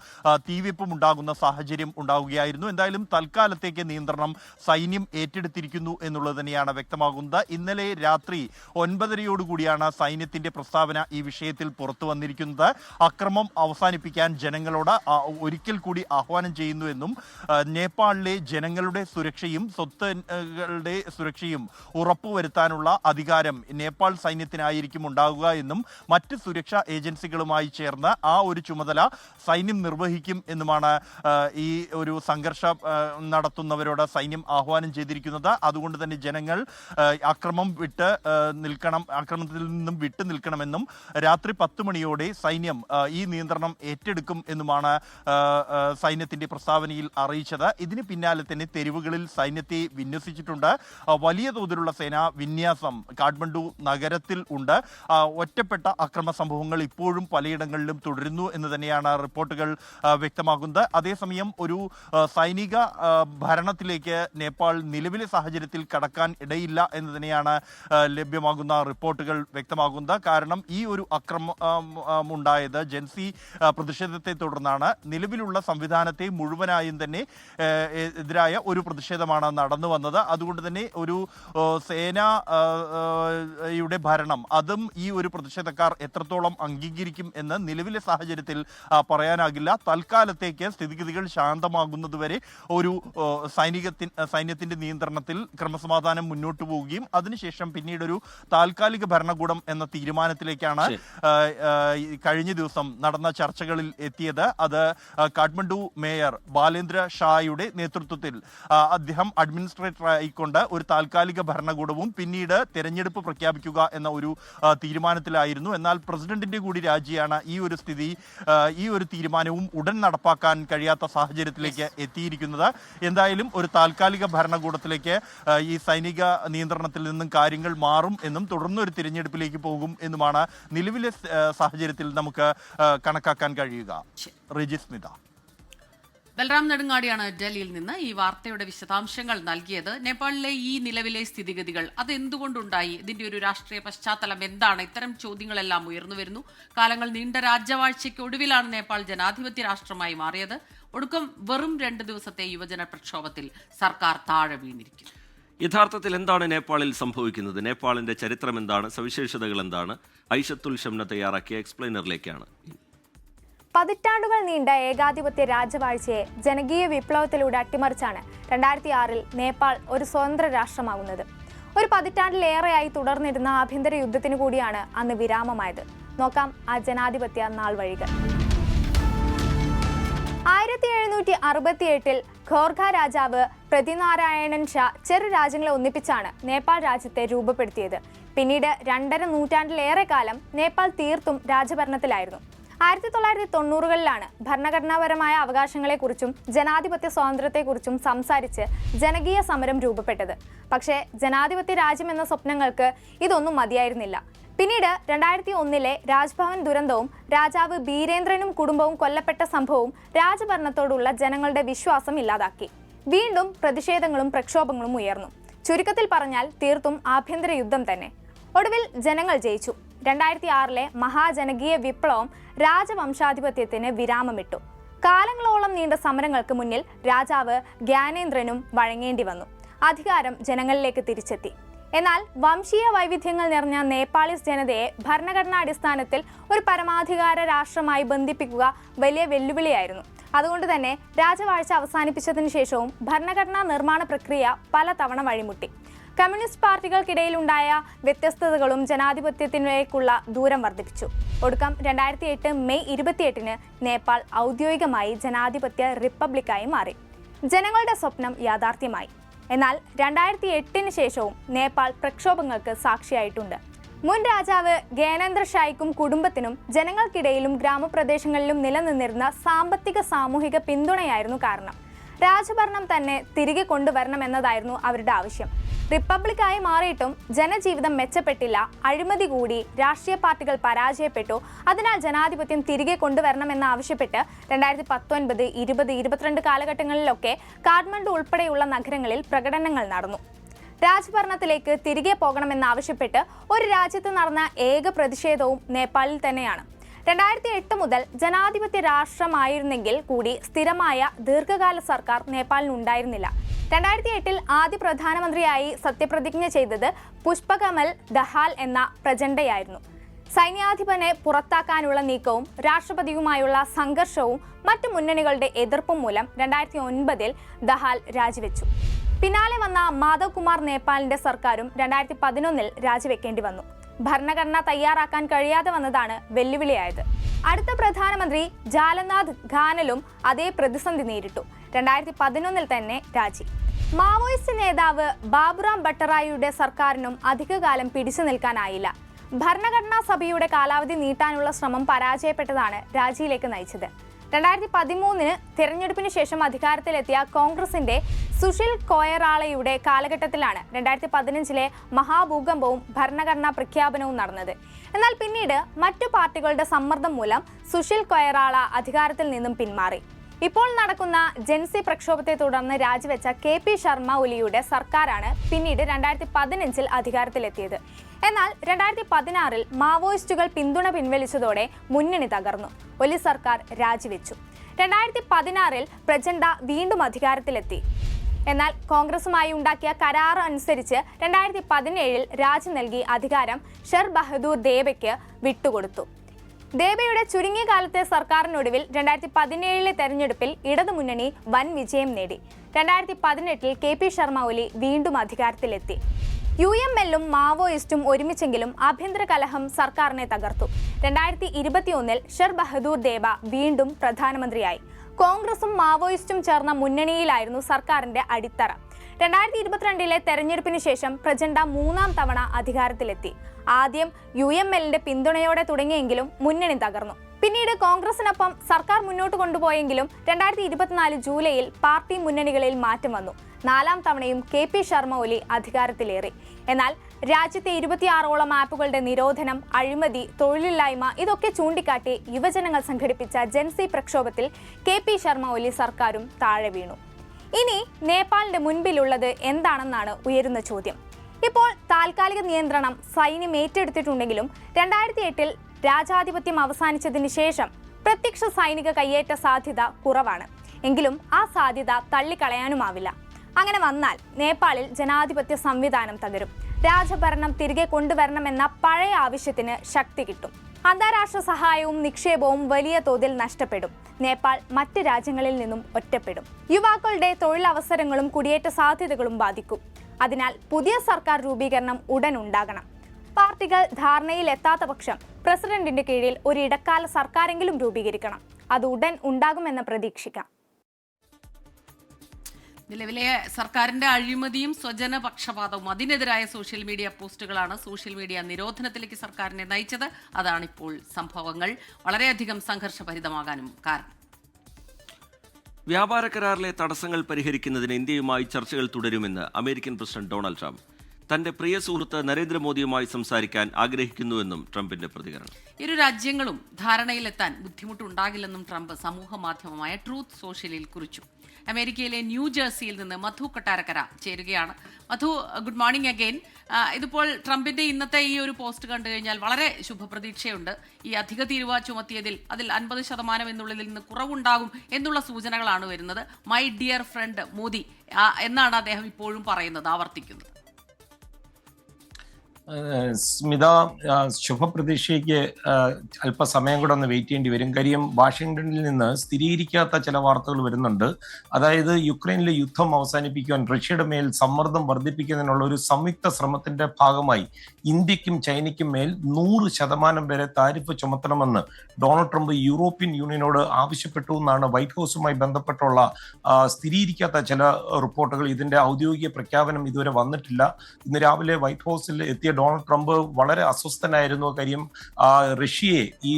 തീവെപ്പും ഉണ്ടാകുന്ന സാഹചര്യം ഉണ്ടാവുകയായിരുന്നു. എന്തായാലും തൽക്കാലത്തേക്ക് നിയന്ത്രണം സൈന്യം ഏറ്റെടുത്തിരിക്കുന്നു എന്നുള്ളത് തന്നെയാണ് വ്യക്തമാകുന്നത്. ഇന്നലെ രാത്രി 9:30 സൈന്യത്തിന്റെ പ്രസ്താവന ഈ വിഷയത്തിൽ പുറത്തു വന്നിരിക്കുന്നത്. അക്രമം അവസാനിപ്പിക്കാൻ ജനങ്ങളോട് ഒരിക്കൽ കൂടി ആഹ്വാനം ചെയ്യുന്നുവെന്നും നേപ്പാളിലെ ജനങ്ങളുടെ സുരക്ഷയും സ്വത്തുകളുടെ സുരക്ഷയും ഉറപ്പുവരുത്താനുള്ള അധികാരം നേപ്പാൾ സൈന്യത്തിനായിരിക്കും ഉണ്ടാകുക എന്നും മറ്റ് സുരക്ഷാ ഏജൻസികളുമായി ചേർന്ന് ആ ഒരു ചുമതല സൈന്യം നിർവഹിക്കും എന്നുമാണ് ഈ ഒരു സംഘർഷം നടത്തുന്നവരോട് സൈന്യം ആഹ്വാനം ചെയ്തിരിക്കുന്നത്. അതുകൊണ്ട് തന്നെ ജനങ്ങൾ ആക്രമണത്തിൽ നിന്നും വിട്ടു നിൽക്കണമെന്നും രാത്രി 10 മണിയോടെ സൈന്യം ഈ നിയന്ത്രണം ഏറ്റെടുക്കും എന്നുമാണ് സൈന്യത്തിന്റെ പ്രസ്താവനയിൽ അറിയിച്ചത്. ഇതിന് പിന്നാലെ തന്നെ തെരുവുകളിൽ സൈന്യത്തെ വിന്യസിച്ചിട്ടുണ്ട്. വലിയ തോതിലുള്ള സേനാ വിന്യാസം കാഠ്മണ്ഡു നഗരത്തിൽ ഉണ്ട്. ഒറ്റപ്പെട്ട അക്രമ സംഭവങ്ങൾ ഇപ്പോഴും പലയിടങ്ങളിലും തുടരുന്നു എന്ന് തന്നെയാണ് റിപ്പോർട്ടുകൾ വ്യക്തമാക്കുന്നത്. അതേസമയം ഒരു സൈനിക ഭരണത്തിലേക്ക് നേപ്പാൾ നിലവിലെ സാഹചര്യത്തിൽ കടക്കാൻ ഇടയില്ല എന്ന് തന്നെയാണ് ലഭ്യമാകുന്ന റിപ്പോർട്ടുകൾ വ്യക്തമാകുന്നത്. കാരണം ഈ ഒരു അക്രമം ഉണ്ടായത് ജൻസി പ്രതിഷേധത്തെ തുടർന്നാണ്. നിലവിലുള്ള സംവിധാനത്തെ മുഴുവനായും തന്നെ എതിരായ ഒരു പ്രതിഷേധമാണ് നടന്നു വന്നത്. അതുകൊണ്ട് തന്നെ ഒരു സേനയുടെ ഭരണം അതും ഈ ഒരു പ്രതിഷേധക്കാർ എത്രത്തോളം അംഗീകരിക്കും എന്ന് നിലവിലെ സാഹചര്യത്തിൽ പറയാനാകില്ല. തൽക്കാലത്തേക്ക് സ്ഥിതിഗതികൾ ശാന്തമാകുന്നതുവരെ ഒരു സൈന്യത്തിന്റെ നിയന്ത്രണത്തിൽ ക്രമസമാധാനം മുന്നോട്ട് പോവുകയും അതിനുശേഷം പിന്നീടൊരു താൽക്കാലിക ഭരണകൂടം എന്ന തീരുമാനത്തിലേക്കാണ് കഴിഞ്ഞ ദിവസം നടന്ന ചർച്ചകളിൽ എത്തിയത്. അത് കാഠ്മണ്ഡു മേയർ ബാലേന്ദ്ര ഷായുടെ നേതൃത്വത്തിൽ അദ്ദേഹം അഡ്മിനിസ്ട്രേറ്റർ ആയിക്കൊണ്ട് ഒരു താൽക്കാലിക ഭരണകൂടവും പിന്നീട് തെരഞ്ഞെടുപ്പ് പ്രഖ്യാപിക്കുക എന്ന ഒരു തീരുമാനത്തിലായിരുന്നു. എന്നാൽ പ്രസിഡന്റിന്റെ കൂടി രാജിയാണ് ഈ ഒരു തീരുമാനവും ഉടൻ നടപ്പാക്കാൻ കഴിയാത്ത സാഹചര്യത്തിലേക്ക് എത്തിയിരിക്കുന്നത്. എന്തായാലും ഒരു താൽക്കാലിക ഭരണകൂടത്തിലേക്ക് ഈ സൈനിക നിയന്ത്രണത്തിൽ നിന്നും കാര്യങ്ങൾ മാറും എന്നും തുടർന്നൊരു തിരഞ്ഞെടുപ്പിലേക്ക് പോകും എന്നുമാണ് നിലവിലെ സാഹചര്യത്തിൽ നമുക്ക് കണക്കാക്കാൻ കഴിയുക. സ്മിത. ബൽറാം നെടുങ്ങാടിയാണ് ഡൽഹിയിൽ നിന്ന് ഈ വാർത്തയുടെ വിശദാംശങ്ങൾ നൽകിയത്. നേപ്പാളിലെ ഈ നിലവിലെ സ്ഥിതിഗതികൾ അതെന്തുകൊണ്ടുണ്ടായി, ഇതിന്റെ ഒരു രാഷ്ട്രീയ പശ്ചാത്തലം എന്താണ്, ഇത്തരം ചോദ്യങ്ങളെല്ലാം ഉയർന്നു വരുന്നു. കാലങ്ങൾ നീണ്ട രാജ്യവാഴ്ചയ്ക്ക് ഒടുവിലാണ് നേപ്പാൾ ജനാധിപത്യ രാഷ്ട്രമായി മാറിയത്. ഒടുക്കം വെറും 2 ദിവസത്തെ യുവജന പ്രക്ഷോഭത്തിൽ സർക്കാർ താഴെ വീണിരിക്കുന്നു. യഥാർത്ഥത്തിൽ എന്താണ് നേപ്പാളിൽ സംഭവിക്കുന്നത്, നേപ്പാളിന്റെ ചരിത്രം എന്താണ്, സവിശേഷതകൾ എന്താണ്? ഐഷത്തുൽ ഷംന തയ്യാറാക്കിയ എക്സ്പ്ലെയിനറിലേക്കാണ്. പതിറ്റാണ്ടുകൾ നീണ്ട ഏകാധിപത്യ രാജവാഴ്ചയെ ജനകീയ വിപ്ലവത്തിലൂടെ അട്ടിമറിച്ചാണ് 2006 നേപ്പാൾ ഒരു സ്വതന്ത്ര രാഷ്ട്രമാകുന്നത്. ഒരു പതിറ്റാണ്ടിലേറെയായി തുടർന്നിരുന്ന ആഭ്യന്തര യുദ്ധത്തിനു കൂടിയാണ് അന്ന് വിരാമമായത്. നോക്കാം ആ ജനാധിപത്യ നാൾ വഴികൾ. 1768 ഖോർഖ രാജാവ് പ്രതിനാരായണൻ ഷാ ചെറു രാജ്യങ്ങളെ ഒന്നിപ്പിച്ചാണ് നേപ്പാൾ രാജ്യത്തെ രൂപപ്പെടുത്തിയത്. പിന്നീട് 2.5 നൂറ്റാണ്ടിലേറെ കാലം നേപ്പാൾ തീർത്തും രാജഭരണത്തിലായിരുന്നു. 1990കളിലാണ് ഭരണഘടനാപരമായ അവകാശങ്ങളെക്കുറിച്ചും ജനാധിപത്യ സ്വാതന്ത്ര്യത്തെക്കുറിച്ചും സംസാരിച്ച് ജനകീയ സമരം രൂപപ്പെട്ടത്. പക്ഷേ ജനാധിപത്യ രാജ്യം എന്ന സ്വപ്നങ്ങൾക്ക് ഇതൊന്നും മതിയായിരുന്നില്ല. പിന്നീട് 2001 രാജ്ഭവൻ ദുരന്തവും രാജാവ് ബീരേന്ദ്രനും കുടുംബവും കൊല്ലപ്പെട്ട സംഭവവും രാജഭരണത്തോടുള്ള ജനങ്ങളുടെ വിശ്വാസം ഇല്ലാതാക്കി. വീണ്ടും പ്രതിഷേധങ്ങളും പ്രക്ഷോഭങ്ങളും ഉയർന്നു. ചുരുക്കത്തിൽ പറഞ്ഞാൽ തീർത്തും ആഭ്യന്തര യുദ്ധം തന്നെ. ഒടുവിൽ ജനങ്ങൾ ജയിച്ചു. 2006 മഹാജനകീയ വിപ്ലവം രാജവംശാധിപത്യത്തിന് വിരാമമിട്ടു. കാലങ്ങളോളം നീണ്ട സമരങ്ങൾക്ക് മുന്നിൽ രാജാവ് ജ്ഞാനേന്ദ്രനും വഴങ്ങേണ്ടി വന്നു. അധികാരം ജനങ്ങളിലേക്ക് തിരിച്ചെത്തി. എന്നാൽ വംശീയ വൈവിധ്യങ്ങൾ നിറഞ്ഞ നേപ്പാളീസ് ജനതയെ ഭരണഘടനാടിസ്ഥാനത്തിൽ ഒരു പരമാധികാര രാഷ്ട്രമായി ബന്ധിപ്പിക്കുക വലിയ വെല്ലുവിളിയായിരുന്നു. അതുകൊണ്ട് തന്നെ രാജവാഴ്ച അവസാനിപ്പിച്ചതിനു ശേഷവും ഭരണഘടനാ നിർമ്മാണ പ്രക്രിയ പലതവണ വഴിമുട്ടി. കമ്മ്യൂണിസ്റ്റ് പാർട്ടികൾക്കിടയിലുണ്ടായ വ്യത്യസ്തതകളും ജനാധിപത്യത്തിലേക്കുള്ള ദൂരം വർദ്ധിപ്പിച്ചു. ഒടുക്കം 2008 മെയ് 28 നേപ്പാൾ ഔദ്യോഗികമായി ജനാധിപത്യ റിപ്പബ്ലിക്കായി മാറി. ജനങ്ങളുടെ സ്വപ്നം യാഥാർത്ഥ്യമായി. എന്നാൽ 2008 ശേഷവും നേപ്പാൾ പ്രക്ഷോഭങ്ങൾക്ക് സാക്ഷിയായിട്ടുണ്ട്. മുൻ രാജാവ് ജ്ഞാനേന്ദ്ര ഷായ്ക്കും കുടുംബത്തിനും ജനങ്ങൾക്കിടയിലും ഗ്രാമപ്രദേശങ്ങളിലും നിലനിന്നിരുന്ന സാമ്പത്തിക സാമൂഹിക പിന്തുണയായിരുന്നു കാരണം. രാജഭരണം തന്നെ തിരികെ കൊണ്ടുവരണമെന്നതായിരുന്നു അവരുടെ ആവശ്യം. റിപ്പബ്ലിക്കായി മാറിയിട്ടും ജനജീവിതം മെച്ചപ്പെട്ടില്ല, അഴിമതി കൂടി, രാഷ്ട്രീയ പാർട്ടികൾ പരാജയപ്പെട്ടു. അതിനാൽ ജനാധിപത്യം തിരികെ കൊണ്ടുവരണമെന്ന് ആവശ്യപ്പെട്ട് 2019, 20, 22 കാലഘട്ടങ്ങളിലൊക്കെ കാഠ്മണ്ഡു ഉൾപ്പെടെയുള്ള നഗരങ്ങളിൽ പ്രകടനങ്ങൾ നടന്നു. രാജഭരണത്തിലേക്ക് തിരികെ പോകണമെന്നാവശ്യപ്പെട്ട് ഒരു രാജ്യത്ത് നടന്ന ഏക പ്രതിഷേധവും നേപ്പാളിൽ തന്നെയാണ്. 2008 മുതൽ ജനാധിപത്യ രാഷ്ട്രമായിരുന്നെങ്കിൽ കൂടി സ്ഥിരമായ ദീർഘകാല സർക്കാർ നേപ്പാളിനുണ്ടായിരുന്നില്ല. 2008 ആദ്യ പ്രധാനമന്ത്രിയായി സത്യപ്രതിജ്ഞ ചെയ്തത് പുഷ്പകമൽ ദഹാൽ എന്ന പ്രചണ്ഡയായിരുന്നു. സൈന്യാധിപനെ പുറത്താക്കാനുള്ള നീക്കവും രാഷ്ട്രപതിയുമായുള്ള സംഘർഷവും മറ്റു മുന്നണികളുടെ എതിർപ്പും മൂലം 2009 ദഹാൽ രാജിവെച്ചു. പിന്നാലെ വന്ന മാധവ് കുമാർ നേപ്പാളിന്റെ സർക്കാരും 2011 രാജിവെക്കേണ്ടി വന്നു. ഭരണഘടന തയ്യാറാക്കാൻ കഴിയാതെ വന്നതാണ് വെല്ലുവിളിയായത്. അടുത്ത പ്രധാനമന്ത്രി ജാലനാഥ് ഖാനലും അതേ പ്രതിസന്ധി നേരിട്ടു. 2011 തന്നെ രാജി. മാവോയിസ്റ്റ് നേതാവ് ബാബുറാം ഭട്ടറായിയുടെ സർക്കാരിനും അധികകാലം പിടിച്ചു നിൽക്കാനായില്ല. ഭരണഘടനാ സഭയുടെ കാലാവധി നീട്ടാനുള്ള ശ്രമം പരാജയപ്പെട്ടതാണ് രാജിയിലേക്ക് നയിച്ചത്. 2013 തിരഞ്ഞെടുപ്പിന് ശേഷം അധികാരത്തിലെത്തിയ കോൺഗ്രസിന്റെ സുശീൽ കൊയറാളയുടെ കാലഘട്ടത്തിലാണ് 2015 മഹാഭൂകമ്പവും ഭരണഘടനാ പ്രഖ്യാപനവും നടന്നത്. എന്നാൽ പിന്നീട് മറ്റു പാർട്ടികളുടെ സമ്മർദ്ദം മൂലം സുശീൽ കൊയറാള അധികാരത്തിൽ നിന്നും പിന്മാറി. ഇപ്പോൾ നടക്കുന്ന ജൻസി പ്രക്ഷോഭത്തെ തുടർന്ന് രാജിവെച്ച KP ശർമ്മ ഒലിയുടെ സർക്കാരാണ് പിന്നീട് 2015 അധികാരത്തിലെത്തിയത്. എന്നാൽ 2016 മാവോയിസ്റ്റുകൾ പിന്തുണ പിൻവലിച്ചതോടെ മുന്നണി തകർന്നു. ഒലി സർക്കാർ രാജിവെച്ചു. 2016 പ്രചണ്ഡ വീണ്ടും അധികാരത്തിലെത്തി. എന്നാൽ കോൺഗ്രസുമായി ഉണ്ടാക്കിയ കരാർ അനുസരിച്ച് 2017 രാജി നൽകി അധികാരം ഷെർ ബഹദൂർ ദേബയ്ക്ക് വിട്ടുകൊടുത്തു. ദേബയുടെ ചുരുങ്ങിയ കാലത്തെ സർക്കാരിനൊടുവിൽ 2017 തെരഞ്ഞെടുപ്പിൽ ഇടതുമുന്നണി വൻ വിജയം നേടി. 2018 KP ശർമ്മ ഒലി വീണ്ടും അധികാരത്തിലെത്തി. UML-ഉം മാവോയിസ്റ്റും ഒരുമിച്ചെങ്കിലും ആഭ്യന്തര കലഹം സർക്കാരിനെ തകർത്തു. 2021 ഷെർ ബഹദൂർ ദേബ വീണ്ടും പ്രധാനമന്ത്രിയായി. കോൺഗ്രസും മാവോയിസ്റ്റും ചേർന്ന മുന്നണിയിലായിരുന്നു സർക്കാരിന്റെ അടിത്തറ. 2022 തെരഞ്ഞെടുപ്പിന് ശേഷം പ്രചണ്ഡ 3ാം തവണ അധികാരത്തിലെത്തി. ആദ്യം UML-ന്റെ പിന്തുണയോടെ തുടങ്ങിയെങ്കിലും മുന്നണി തകർന്നു. പിന്നീട് കോൺഗ്രസിനൊപ്പം സർക്കാർ മുന്നോട്ട് കൊണ്ടുപോയെങ്കിലും 2024 ജൂലൈയിൽ പാർട്ടി മുന്നണികളിൽ മാറ്റം വന്നു. 4ാം തവണയും KP ശർമ്മ ഒലി അധികാരത്തിലേറി. എന്നാൽ രാജ്യത്തെ 26ഓളം ആപ്പുകളുടെ നിരോധനം, അഴിമതി, തൊഴിലില്ലായ്മ ഇതൊക്കെ ചൂണ്ടിക്കാട്ടി യുവജനങ്ങൾ സംഘടിപ്പിച്ച ജൻസി പ്രക്ഷോഭത്തിൽ KP ശർമ്മ ഒലി സർക്കാരും താഴെ വീണു. ഇനി നേപ്പാളിന്റെ മുൻപിലുള്ളത് എന്താണെന്നാണ് ഉയരുന്ന ചോദ്യം. ഇപ്പോൾ താൽക്കാലിക നിയന്ത്രണം സൈന്യം ഏറ്റെടുത്തിട്ടുണ്ടെങ്കിലും 2008 രാജാധിപത്യം അവസാനിച്ചതിന് ശേഷം പ്രത്യക്ഷ സൈനിക കയ്യേറ്റ സാധ്യത കുറവാണ്. എങ്കിലും ആ സാധ്യത തള്ളിക്കളയാനുമാവില്ല. അങ്ങനെ വന്നാൽ നേപ്പാളിൽ ജനാധിപത്യ സംവിധാനം തകരും. രാജഭരണം തിരികെ കൊണ്ടുവരണമെന്ന പഴയ ആവശ്യത്തിന് ശക്തി കിട്ടും. അന്താരാഷ്ട്ര സഹായവും നിക്ഷേപവും വലിയ തോതിൽ നഷ്ടപ്പെടും. നേപ്പാൾ മറ്റ് രാജ്യങ്ങളിൽ നിന്നും ഒറ്റപ്പെടും. യുവാക്കളുടെ തൊഴിലവസരങ്ങളും കുടിയേറ്റ സാധ്യതകളും ബാധിക്കും. അതിനാൽ പുതിയ സർക്കാർ രൂപീകരണം ഉടൻ ഉണ്ടാകണം. പാർട്ടികൾ ധാരണയിൽ എത്താത്ത പക്ഷം പ്രസിഡന്റിന്റെ കീഴിൽ ഒരു ഇടക്കാല സർക്കാരെങ്കിലും രൂപീകരിക്കണം. അത് ഉടൻ ഉണ്ടാകുമെന്ന് പ്രതീക്ഷിക്കാം. നിലവിലെ സർക്കാരിന്റെ അഴിമതിയും സ്വജനപക്ഷപാതവും അതിനെതിരായ സോഷ്യൽ മീഡിയ പോസ്റ്റുകളാണ് സോഷ്യൽ മീഡിയ നിരോധനത്തിലേക്ക് സർക്കാരിനെ നയിച്ചത്. അതാണിപ്പോൾ സംഭവങ്ങൾ വളരെയധികം സംഘർഷഭരിതമാകാനും കാരണം. വ്യാപാര കരാറിലെ തടസ്സങ്ങൾ പരിഹരിക്കുന്നതിന് ഇന്ത്യയുമായി ചർച്ചകൾ തുടരുമെന്ന് അമേരിക്കൻ പ്രസിഡന്റ് ഡൊണാൾഡ് ട്രംപ്. തന്റെ പ്രിയ സുഹൃത്ത് നരേന്ദ്രമോദിയുമായി സംസാരിക്കാൻ ആഗ്രഹിക്കുന്നുവെന്നും ട്രംപിന്റെ പ്രതികരണം. ഇരു രാജ്യങ്ങളും ധാരണയിലെത്താൻ ബുദ്ധിമുട്ടുണ്ടാകില്ലെന്നും ട്രംപ് സമൂഹ മാധ്യമമായ ട്രൂത്ത് സോഷ്യലിൽ കുറിച്ചു. അമേരിക്കയിലെ ന്യൂജേഴ്സിയിൽ നിന്ന് മധു കൊട്ടാരക്കര ചേരുകയാണ്. മധു, ഗുഡ് മോർണിംഗ് അഗെയിൻ. ഇതിപ്പോൾ ട്രംപിന്റെ ഇന്നത്തെ ഈ ഒരു പോസ്റ്റ് കണ്ടു കഴിഞ്ഞാൽ വളരെ ശുഭപ്രതീക്ഷയുണ്ട്. ഈ അധിക തീരുവ ചുമത്തിയതിൽ അതിൽ 50% എന്നുള്ളതിൽ നിന്ന് കുറവുണ്ടാകും എന്നുള്ള സൂചനകളാണ് വരുന്നത്. മൈ ഡിയർ ഫ്രണ്ട് മോദി എന്നാണ് അദ്ദേഹം ഇപ്പോഴും പറയുന്നത്, ആവർത്തിക്കുന്നത്. സ്മിത, ശുഭപ്രതീക്ഷയ്ക്ക് അല്പസമയം കൂടെ ഒന്ന് വെയിറ്റ് ചെയ്യേണ്ടി വരും. കാര്യം വാഷിംഗ്ടണിൽ നിന്ന് സ്ഥിരീകരിക്കാത്ത ചില വാർത്തകൾ വരുന്നുണ്ട്. അതായത് യുക്രൈനിലെ യുദ്ധം അവസാനിപ്പിക്കുവാൻ റഷ്യയുടെ മേൽ സമ്മർദ്ദം വർദ്ധിപ്പിക്കുന്നതിനുള്ള ഒരു സംയുക്ത ശ്രമത്തിന്റെ ഭാഗമായി ഇന്ത്യക്കും ചൈനയ്ക്കും മേൽ 100% വരെ താരിഫ് ചുമത്തണമെന്ന് ഡൊണാൾഡ് ട്രംപ് യൂറോപ്യൻ യൂണിയനോട് ആവശ്യപ്പെട്ടു എന്നാണ് വൈറ്റ് ഹൗസുമായി ബന്ധപ്പെട്ടുള്ള സ്ഥിരീകരിക്കാത്ത ചില റിപ്പോർട്ടുകൾ. ഇതിന്റെ ഔദ്യോഗിക പ്രഖ്യാപനം ഇതുവരെ വന്നിട്ടില്ല. ഇന്ന് രാവിലെ വൈറ്റ് ഹൗസിൽ എത്തിയ ഡൊണാൾഡ് ട്രംപ് വളരെ അസ്വസ്ഥനായിരുന്നു. കാര്യം റഷ്യയെ ഈ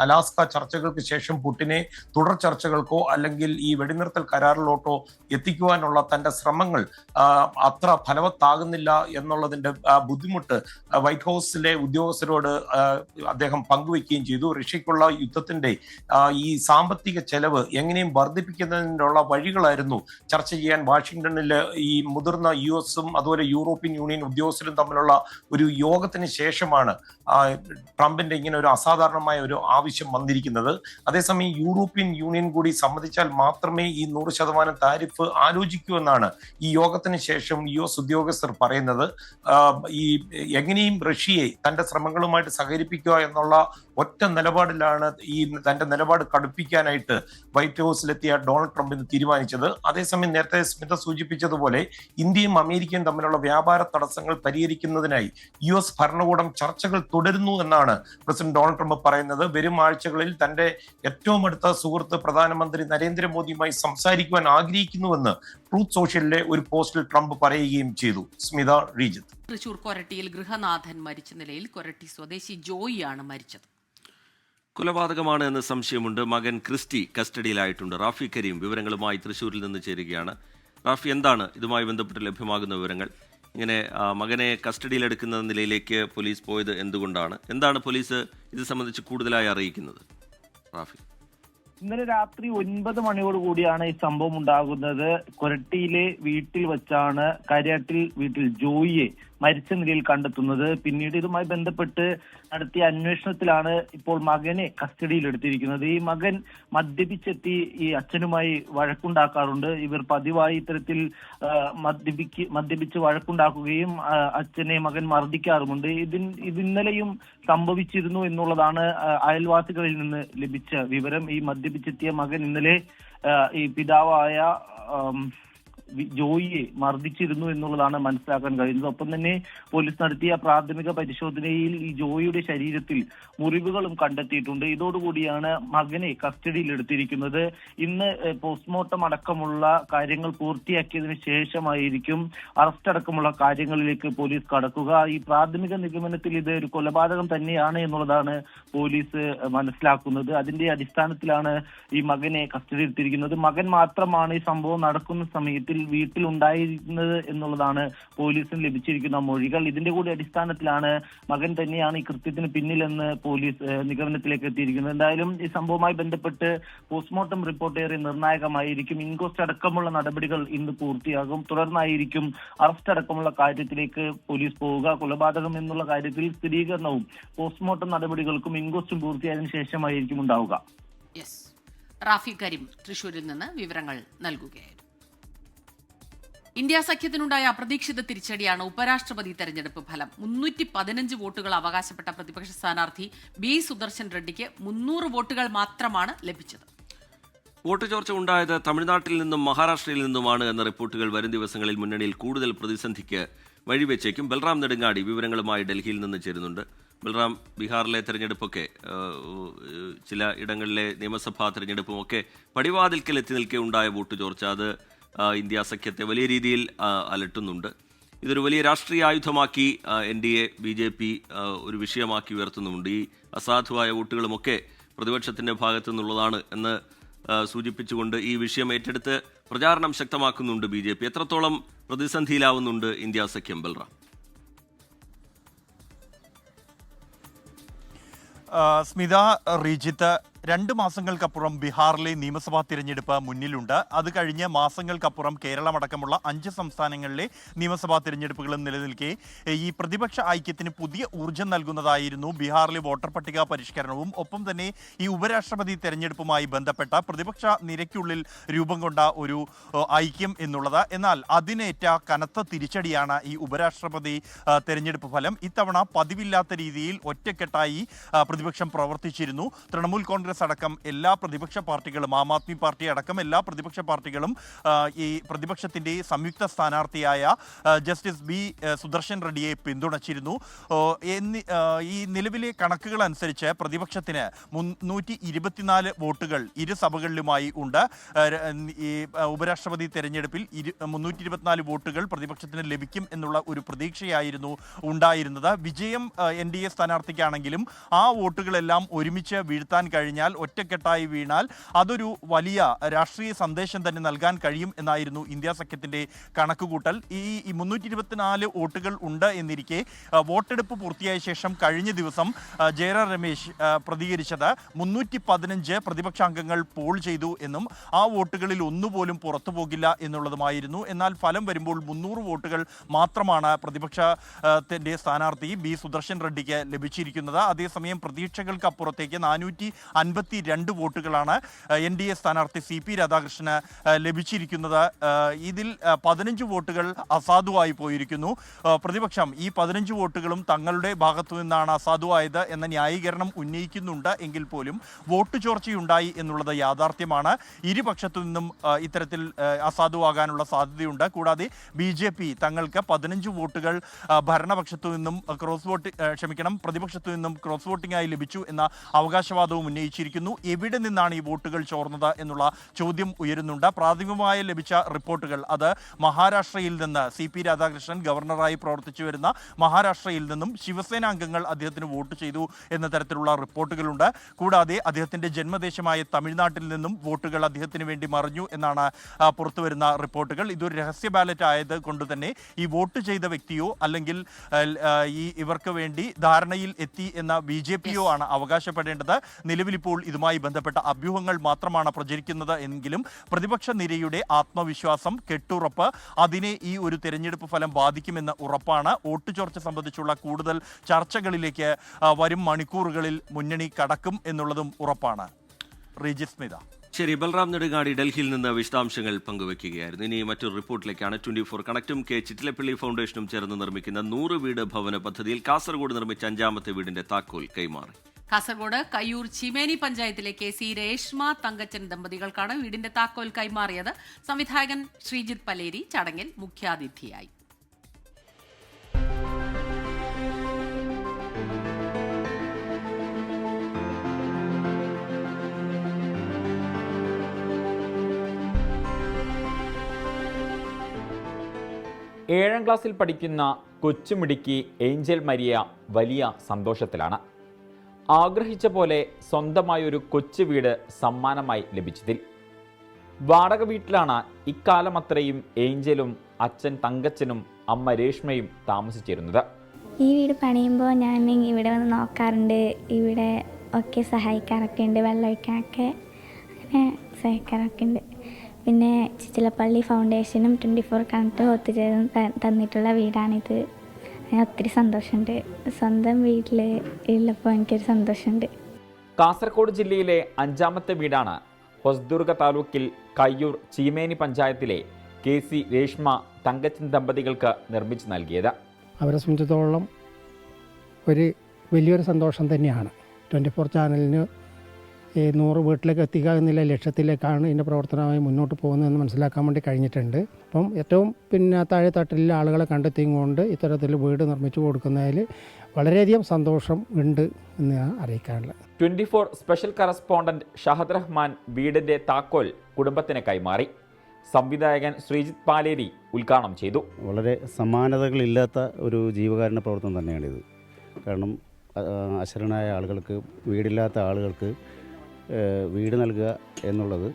അലാസ്ക ചർച്ചകൾക്ക് ശേഷം പുടിനെ തുടർ ചർച്ചകൾക്കോ അല്ലെങ്കിൽ ഈ വെടിനിർത്തൽ കരാറിലോട്ടോ എത്തിക്കുവാനുള്ള തന്റെ ശ്രമങ്ങൾ അത്ര ഫലവത്താകുന്നില്ല എന്നുള്ളതിന്റെ ബുദ്ധിമുട്ട് വൈറ്റ് ഹൗസിലെ ഉദ്യോഗസ്ഥരോട് അദ്ദേഹം പങ്കുവയ്ക്കുകയും ചെയ്തു. റഷ്യക്കുള്ള യുദ്ധത്തിന്റെ ഈ സാമ്പത്തിക ചെലവ് എങ്ങനെയും വർദ്ധിപ്പിക്കുന്നതിനുള്ള വഴികളായിരുന്നു ചർച്ച ചെയ്യാൻ വാഷിംഗ്ടണിൽ ഈ മുതിർന്ന US-ഉം അതുപോലെ യൂറോപ്യൻ യൂണിയൻ ഉദ്യോഗസ്ഥരും തമ്മിലുള്ള ഒരു യോഗത്തിന് ശേഷമാണ് ട്രംപിന്റെ ഇങ്ങനെ ഒരു അസാധാരണമായ ഒരു ആവശ്യം വന്നിരിക്കുന്നത്. അതേസമയം യൂറോപ്യൻ യൂണിയൻ കൂടി സമ്മതിച്ചാൽ മാത്രമേ ഈ 100% താരിഫ് ആലോചിക്കൂ എന്നാണ് ഈ യോഗത്തിന് ശേഷം US ഉദ്യോഗസ്ഥർ പറയുന്നത്. ഈ എങ്ങനെയും റഷ്യയെ തന്റെ ശ്രമങ്ങളുമായിട്ട് സഹകരിപ്പിക്കുക എന്നുള്ള ഒറ്റ നിലപാടിലാണ് ഈ തന്റെ നിലപാട് കടുപ്പിക്കാനായിട്ട് വൈറ്റ് ഹൗസിലെത്തിയ ഡൊണാൾഡ് ട്രംപിന് തീരുമാനിച്ചത്. അതേസമയം നേരത്തെ സ്മിത സൂചിപ്പിച്ചതുപോലെ ഇന്ത്യയും അമേരിക്കയും തമ്മിലുള്ള വ്യാപാര തടസ്സങ്ങൾ പരിഹരിക്കുന്നതിനായി US ഭരണകൂടം ചർച്ചകൾ തുടരുന്നു എന്നാണ് പ്രസിഡന്റ് ഡൊണാൾഡ് ട്രംപ് പറയുന്നത്. വരും ആഴ്ചകളിൽ തന്റെ ഏറ്റവും അടുത്ത സുഹൃത്ത് പ്രധാനമന്ത്രി നരേന്ദ്രമോദിയുമായി സംസാരിക്കുവാൻ ആഗ്രഹിക്കുന്നുവെന്ന് ട്രൂത്ത് സോഷ്യലിലെ ഒരു പോസ്റ്റിൽ ട്രംപ് പറയുകയും ചെയ്തു. സ്മിത, റീജിത്ത്. തൃശൂർ കൊരട്ടിയിൽ ഗൃഹനാഥൻ മരിച്ച നിലയിൽ കൊരട്ടി സ്വദേശി ജോയിയാണ് മരിച്ചത്. കൊലപാതകമാണ് എന്ന് സംശയമുണ്ട്. മകൻ ക്രിസ്റ്റി കസ്റ്റഡിയിലായിട്ടുണ്ട്. റാഫി കരീം വിവരങ്ങളുമായി തൃശ്ശൂരിൽ നിന്ന് ചേരുകയാണ്. റാഫി, എന്താണ് ഇതുമായി ബന്ധപ്പെട്ട് ലഭ്യമാകുന്ന വിവരങ്ങൾ? ഇങ്ങനെ മകനെ കസ്റ്റഡിയിലെടുക്കുന്ന നിലയിലേക്ക് പോലീസ് പോയത് എന്തുകൊണ്ടാണ്? എന്താണ് പോലീസ് ഇത് സംബന്ധിച്ച് കൂടുതലായി അറിയിക്കുന്നത്? റാഫി, ഇന്നലെ രാത്രി 9 മണിയോടുകൂടിയാണ് ഈ സംഭവം ഉണ്ടാകുന്നത്. കൊരട്ടിയിലെ വീട്ടിൽ വെച്ചാണ് കാര്യാട്ടിൽ വീട്ടിൽ ജോയിയെ മരിച്ച നിലയിൽ കണ്ടെത്തുന്നത്. പിന്നീട് ഇതുമായി ബന്ധപ്പെട്ട് നടത്തിയ അന്വേഷണത്തിലാണ് ഇപ്പോൾ മകനെ കസ്റ്റഡിയിൽ എടുത്തിരിക്കുന്നത്. ഈ മകൻ മദ്യപിച്ചെത്തി ഈ അച്ഛനുമായി വഴക്കുണ്ടാക്കാറുണ്ട്. ഇവർ പതിവായി ഇത്തരത്തിൽ മദ്യപിച്ച് വഴക്കുണ്ടാക്കുകയും അച്ഛനെ മകൻ മർദ്ദിക്കാറുമുണ്ട്. ഇത് ഇന്നലെയും സംഭവിച്ചിരുന്നു എന്നുള്ളതാണ് അയൽവാസികളിൽ നിന്ന് ലഭിച്ച വിവരം. ഈ മദ്യപിച്ചെത്തിയ മകൻ ഇന്നലെ ഈ പിതാവായ ജോയിയെ മർദ്ദിച്ചിരുന്നു എന്നുള്ളതാണ് മനസ്സിലാക്കാൻ കഴിയുന്നത്. ഒപ്പം തന്നെ പോലീസ് നടത്തിയ പ്രാഥമിക പരിശോധനയിൽ ഈ ജോയിയുടെ ശരീരത്തിൽ മുറിവുകളും കണ്ടെത്തിയിട്ടുണ്ട്. ഇതോടുകൂടിയാണ് മകനെ കസ്റ്റഡിയിൽ എടുത്തിരിക്കുന്നത്. ഇന്ന് പോസ്റ്റ്മോർട്ടം അടക്കമുള്ള കാര്യങ്ങൾ പൂർത്തിയാക്കിയതിനു ശേഷമായിരിക്കും അറസ്റ്റ് അടക്കമുള്ള കാര്യങ്ങളിലേക്ക് പോലീസ് കടക്കുക. ഈ പ്രാഥമിക നിഗമനത്തിൽ ഇത് ഒരു കൊലപാതകം തന്നെയാണ് എന്നുള്ളതാണ് പോലീസ് മനസ്സിലാക്കുന്നത്. അതിന്റെ അടിസ്ഥാനത്തിലാണ് ഈ മകനെ കസ്റ്റഡിയിൽ എടുത്തിരിക്കുന്നത്. മകൻ മാത്രമാണ് ഈ സംഭവം നടക്കുന്ന സമയത്തിൽ വീട്ടിലുണ്ടായിരുന്നത് എന്നുള്ളതാണ് പോലീസിന് ലഭിച്ചിരിക്കുന്ന മൊഴികൾ. ഇതിന്റെ കൂടി അടിസ്ഥാനത്തിലാണ് മകൻ തന്നെയാണ് ഈ കൃത്യത്തിന് പിന്നിലെന്ന് പോലീസ് നിഗമനത്തിലേക്ക് എത്തിയിരിക്കുന്നത്. എന്തായാലും ഈ സംഭവവുമായി ബന്ധപ്പെട്ട് പോസ്റ്റ്മോർട്ടം റിപ്പോർട്ട് ഏറെ നിർണായകമായിരിക്കും. ഇൻക്വസ്റ്റ് അടക്കമുള്ള നടപടികൾ ഇന്ന് പൂർത്തിയാകും. തുടർന്നായിരിക്കും അറസ്റ്റ് അടക്കമുള്ള കാര്യത്തിലേക്ക് പോലീസ് പോവുക. കൊലപാതകം എന്നുള്ള കാര്യത്തിൽ സ്ഥിരീകരണവും പോസ്റ്റ്മോർട്ടം നടപടികൾക്കും ഇൻക്വസ്റ്റും പൂർത്തിയായതിനു ശേഷമായിരിക്കും ഉണ്ടാവുക. റാഫി കരീം തൃശൂരിൽ നിന്ന് വിവരങ്ങൾ നൽകുകയായിരുന്നു. ഇന്ത്യ സഖ്യത്തിനുണ്ടായ അപ്രതീക്ഷിത തിരിച്ചടിയാണ് ഉപരാഷ്ട്രപതി തെരഞ്ഞെടുപ്പ് ഫലം. 315 വോട്ടുകൾ അവകാശപ്പെട്ട പ്രതിപക്ഷ സ്ഥാനാർത്ഥി ബി സുദർശൻ റെഡ്ഡിക്ക് 300 വോട്ടുകൾ മാത്രമാണ് ലഭിച്ചത്. വോട്ട് ചോർച്ച ഉണ്ടായത് തമിഴ്നാട്ടിൽ നിന്നും മഹാരാഷ്ട്രയിൽ നിന്നുമാണ് എന്ന റിപ്പോർട്ടുകൾ വരും ദിവസങ്ങളിൽ മുന്നണിയിൽ കൂടുതൽ പ്രതിസന്ധിക്ക് വഴിവെച്ചേക്കും. ബൽറാം നെടുങ്ങാടി വിവരങ്ങളുമായി ഡൽഹിയിൽ നിന്ന് ചേരുന്നുണ്ട്. ബൽറാം, ബീഹാറിലെ തെരഞ്ഞെടുപ്പൊക്കെ ചില ഇടങ്ങളിലെ നിയമസഭാ തെരഞ്ഞെടുപ്പും ഒക്കെ പടിവാതിൽക്കൽ എത്തി നിൽക്കെ ഉണ്ടായ വോട്ട് ചോർച്ച അത് ഇന്ത്യ സഖ്യത്തെ വലിയ രീതിയിൽ അലട്ടുന്നുണ്ട്. ഇതൊരു വലിയ രാഷ്ട്രീയ ആയുധമാക്കി NDA BJP ഒരു വിഷയമാക്കി ഉയർത്തുന്നുമുണ്ട്. ഈ അസാധുവായ വോട്ടുകളുമൊക്കെ പ്രതിപക്ഷത്തിൻ്റെ ഭാഗത്തു നിന്നുള്ളതാണ് എന്ന് സൂചിപ്പിച്ചുകൊണ്ട് ഈ വിഷയം ഏറ്റെടുത്ത് പ്രചാരണം ശക്തമാക്കുന്നുണ്ട് BJP. എത്രത്തോളം പ്രതിസന്ധിയിലാവുന്നുണ്ട് ഇന്ത്യ സഖ്യം, ബൽറാം? സ്മിത, റീജിത്ത്, 2 മാസങ്ങൾക്കപ്പുറം ബീഹാറിലെ നിയമസഭാ തിരഞ്ഞെടുപ്പ് മുന്നിലുണ്ട്. അത് കഴിഞ്ഞ് മാസങ്ങൾക്കപ്പുറം കേരളമടക്കമുള്ള 5 സംസ്ഥാനങ്ങളിലെ നിയമസഭാ തിരഞ്ഞെടുപ്പുകളും നിലനിൽക്കെ ഈ പ്രതിപക്ഷ ഐക്യത്തിന് പുതിയ ഊർജ്ജം നൽകുന്നതായിരുന്നു ബീഹാറിലെ വോട്ടർ പട്ടിക പരിഷ്കരണവും ഒപ്പം തന്നെ ഈ ഉപരാഷ്ട്രപതി തെരഞ്ഞെടുപ്പുമായി ബന്ധപ്പെട്ട പ്രതിപക്ഷ നിരയ്ക്കുള്ളിൽ രൂപം കൊണ്ട ഒരു ഐക്യം എന്നുള്ളത്. എന്നാൽ അതിനേറ്റ കനത്ത തിരിച്ചടിയാണ് ഈ ഉപരാഷ്ട്രപതി തെരഞ്ഞെടുപ്പ് ഫലം. ഇത്തവണ പതിവില്ലാത്ത രീതിയിൽ ഒറ്റക്കെട്ടായി പ്രതിപക്ഷം പ്രവർത്തിച്ചിരുന്നു. തൃണമൂൽ കോൺഗ്രസ് കോൺഗ്രസ് അടക്കം എല്ലാ പ്രതിപക്ഷ പാർട്ടികളും, ആം ആദ്മി പാർട്ടി അടക്കം എല്ലാ പ്രതിപക്ഷ പാർട്ടികളും ഈ പ്രതിപക്ഷത്തിൻ്റെ സംയുക്ത സ്ഥാനാർത്ഥിയായ ജസ്റ്റിസ് ബി സുദർശൻ റെഡ്ഡിയെ പിന്തുണച്ചിരുന്നു. ഈ നിലവിലെ കണക്കുകൾ അനുസരിച്ച് പ്രതിപക്ഷത്തിന് 324 വോട്ടുകൾ ഇരു സഭകളിലുമായി ഉണ്ട്. ഈ ഉപരാഷ്ട്രപതി തെരഞ്ഞെടുപ്പിൽ 324 വോട്ടുകൾ പ്രതിപക്ഷത്തിന് ലഭിക്കും എന്നുള്ള ഒരു പ്രതീക്ഷയായിരുന്നു ഉണ്ടായിരുന്നത്. വിജയം NDA സ്ഥാനാർത്ഥിക്കാണെങ്കിലും ആ വോട്ടുകളെല്ലാം ഒരുമിച്ച് വീഴ്ത്താൻ കഴിഞ്ഞാൽ, ഒറ്റക്കെട്ടായി വീണാൽ അതൊരു വലിയ രാഷ്ട്രീയ സന്ദേശം തന്നെ നൽകാൻ കഴിയും എന്നായിരുന്നു ഇന്ത്യ സഖ്യത്തിൻ്റെ കണക്കുകൂട്ടൽ. ഈ 324 വോട്ടുകൾ ഉണ്ട് എന്നിരിക്കെ വോട്ടെടുപ്പ് പൂർത്തിയായ ശേഷം കഴിഞ്ഞ ദിവസം ജയറാം രമേശ് പ്രതികരിച്ചത് 315 പ്രതിപക്ഷാംഗങ്ങൾ പോൾ ചെയ്തു എന്നും ആ വോട്ടുകളിൽ ഒന്നുപോലും പുറത്തു പോകില്ല എന്നുള്ളതുമായിരുന്നു. എന്നാൽ ഫലം വരുമ്പോൾ 300 വോട്ടുകൾ മാത്രമാണ് പ്രതിപക്ഷത്തിൻ്റെ സ്ഥാനാർത്ഥി ബി സുദർശൻ റെഡ്ഡിക്ക് ലഭിച്ചിരിക്കുന്നത്. അതേസമയം പ്രതീക്ഷകൾക്ക് അപ്പുറത്തേക്ക് 452 വോട്ടുകളാണ് NDA സ്ഥാനാർത്ഥി CP രാധാകൃഷ്ണന് ലഭിച്ചിരിക്കുന്നത്. ഇതിൽ 15 വോട്ടുകൾ അസാധുവായി പോയിരിക്കുന്നു. പ്രതിപക്ഷം ഈ 15 വോട്ടുകളും തങ്ങളുടെ ഭാഗത്തു നിന്നാണ് അസാധുവായത് എന്ന ന്യായീകരണം ഉന്നയിക്കുന്നുണ്ട് എങ്കിൽ പോലും വോട്ട് ചോർച്ചയുണ്ടായി എന്നുള്ളത് യാഥാർത്ഥ്യമാണ്. ഇരുപക്ഷത്തു നിന്നും ഇത്തരത്തിൽ അസാധുവാകാനുള്ള സാധ്യതയുണ്ട്. കൂടാതെ BJP തങ്ങൾക്ക് 15 വോട്ടുകൾ ഭരണപക്ഷത്തു നിന്നും പ്രതിപക്ഷത്തു നിന്നും ക്രോസ് വോട്ടിംഗായി ലഭിച്ചു എന്ന അവകാശവാദവും ഉന്നയിച്ചിരിക്കുന്നു. എവിടെ നിന്നാണ് ഈ വോട്ടുകൾ ചോർന്നത് എന്നുള്ള ചോദ്യം ഉയരുന്നുണ്ട്. പ്രാഥമികമായി ലഭിച്ച റിപ്പോർട്ടുകൾ അത് മഹാരാഷ്ട്രയിൽ നിന്ന് CP രാധാകൃഷ്ണൻ ഗവർണറായി പ്രവർത്തിച്ചു വരുന്ന മഹാരാഷ്ട്രയിൽ നിന്നും ശിവസേന അംഗങ്ങൾ അദ്ദേഹത്തിന് വോട്ട് ചെയ്തു എന്ന തരത്തിലുള്ള റിപ്പോർട്ടുകളുണ്ട്. കൂടാതെ അദ്ദേഹത്തിൻ്റെ ജന്മദേശമായ തമിഴ്നാട്ടിൽ നിന്നും വോട്ടുകൾ അദ്ദേഹത്തിന് വേണ്ടി മറിഞ്ഞു എന്നാണ് പുറത്തുവരുന്ന റിപ്പോർട്ടുകൾ. ഇതൊരു രഹസ്യ ബാലറ്റ് ആയത് കൊണ്ട് തന്നെ ഈ വോട്ട് ചെയ്ത വ്യക്തിയോ അല്ലെങ്കിൽ ഇവർക്ക് വേണ്ടി ധാരണയിൽ എത്തി എന്ന BJPയോ ആണ് അവകാശപ്പെടേണ്ടത്. നിലവിലിപ്പോൾ ഇതുമായി ബന്ധപ്പെട്ട അഭ്യൂഹങ്ങൾ മാത്രമാണ് പ്രചരിക്കുന്നത് എങ്കിലും പ്രതിപക്ഷ നിരയുടെ ആത്മവിശ്വാസം, കെട്ടുറപ്പ് അതിനെ ഈ ഒരു തെരഞ്ഞെടുപ്പ് ഫലം ബാധിക്കുമെന്ന് ഉറപ്പാണ്. വോട്ട് ചോർച്ച സംബന്ധിച്ചുള്ള കൂടുതൽ ചർച്ചകളിലേക്ക് വരും മണിക്കൂറുകളിൽ മുന്നണി കടക്കും എന്നുള്ളതും ഉറപ്പാണ്. സ്മിത. ശരി, ബൽറാം നെടുങ്ങാടി ഡൽഹിയിൽ നിന്ന് വിശദാംശങ്ങൾ പങ്കുവയ്ക്കുകയായിരുന്നു. ഇനി മറ്റൊരു റിപ്പോർട്ടിലേക്കാണ്. 24 കണക്റ്റും K ചിറ്റിലപ്പള്ളി ഫൗണ്ടേഷനും ചേർന്ന് നിർമ്മിക്കുന്ന 100 വീട് ഭവന പദ്ധതിയിൽ കാസർഗോഡ് നിർമ്മിച്ച 5ാമത്തെ വീടിന്റെ താക്കോൽ കൈമാറി. കാസർഗോഡ് കയ്യൂർ ചീമേനി പഞ്ചായത്തിലെ KC രേഷ്മ തങ്കച്ചൻ ദമ്പതികൾക്കാണ് വീടിന്റെ താക്കോൽ കൈമാറിയത്. സംവിധായകൻ ശ്രീജിത്ത് പലേരി ചടങ്ങിൽ മുഖ്യാതിഥിയായി. ഏഴാം ക്ലാസ്സിൽ പഠിക്കുന്ന കൊച്ചുമിടുക്കി ഏഞ്ചൽ മരിയ വലിയ സന്തോഷത്തിലാണ്. ആഗ്രഹിച്ച പോലെ സ്വന്തമായൊരു കൊച്ചു വീട് സമ്മാനമായി ലഭിച്ചതിൽ. വാടക വീട്ടിലാണ് ഇക്കാലം അത്രയും ഏഞ്ചലും അച്ഛൻ തങ്കച്ചനും അമ്മ രേഷ്മയും താമസിച്ചിരുന്നത്. ഈ വീട് പണിയുമ്പോൾ ഞാൻ ഇവിടെ വന്ന് നോക്കാറുണ്ട്. ഇവിടെ ഒക്കെ സഹായിക്കാറൊക്കെ ഉണ്ട്, വെള്ളമൊഴിക്കാനൊക്കെ അങ്ങനെ സഹായിക്കാറൊക്കെ ഉണ്ട്. പിന്നെ ചിറ്റിലപ്പള്ളി ഫൗണ്ടേഷനും 24 കണക്റ്റും ഒത്തുചേർന്ന് തന്നിട്ടുള്ള വീടാണിത്. ഒത്തിരി സന്തോഷമുണ്ട്. സ്വന്തം വീട്ടിൽ ഉള്ളപ്പോൾ എനിക്കൊരു സന്തോഷമുണ്ട്. കാസർഗോഡ് ജില്ലയിലെ 5ാമത്തെ വീടാണ് ഹൊസ്ദുർഗ താലൂക്കിൽ കയ്യൂർ ചീമേനി പഞ്ചായത്തിലെ KC രേഷ്മ തങ്കച്ചൻ ദമ്പതികൾക്ക് നിർമ്മിച്ചു നൽകിയത്. അവരെ സംബന്ധിച്ചിടത്തോളം ഒരു വലിയൊരു സന്തോഷം തന്നെയാണ്. 24 ചാനലിന് 100 വീട്ടിലേക്ക് എത്തിക്കുക എന്നുള്ള ലക്ഷ്യത്തിലേക്കാണ് ഇതിൻ്റെ പ്രവർത്തനമായി മുന്നോട്ട് പോകുന്നതെന്ന് മനസ്സിലാക്കാൻ വേണ്ടി കഴിഞ്ഞിട്ടുണ്ട്. അപ്പം ഏറ്റവും താഴെ തട്ടിലെ ആളുകളെ കണ്ടെത്തിയും കൊണ്ട് ഇത്തരത്തിൽ വീട് നിർമ്മിച്ചു കൊടുക്കുന്നതിൽ വളരെയധികം സന്തോഷം ഉണ്ട് എന്ന് അറിയിക്കാനുള്ളത്. 24 സ്പെഷ്യൽ കറസ്പോണ്ടന്റ് ഷഹദ് റഹ്മാൻ വീടിൻ്റെ താക്കോൽ കുടുംബത്തിന് കൈമാറി. സംവിധായകൻ ശ്രീജിത്ത് പാലേരി ഉദ്ഘാടനം ചെയ്തു. വളരെ സമാനതകളില്ലാത്ത ഒരു ജീവകാരുണ്യ പ്രവർത്തനം തന്നെയാണിത്. കാരണം അശരണായ ആളുകൾക്ക്, വീടില്ലാത്ത ആളുകൾക്ക് വീട് നൽകുക എന്നുള്ളത്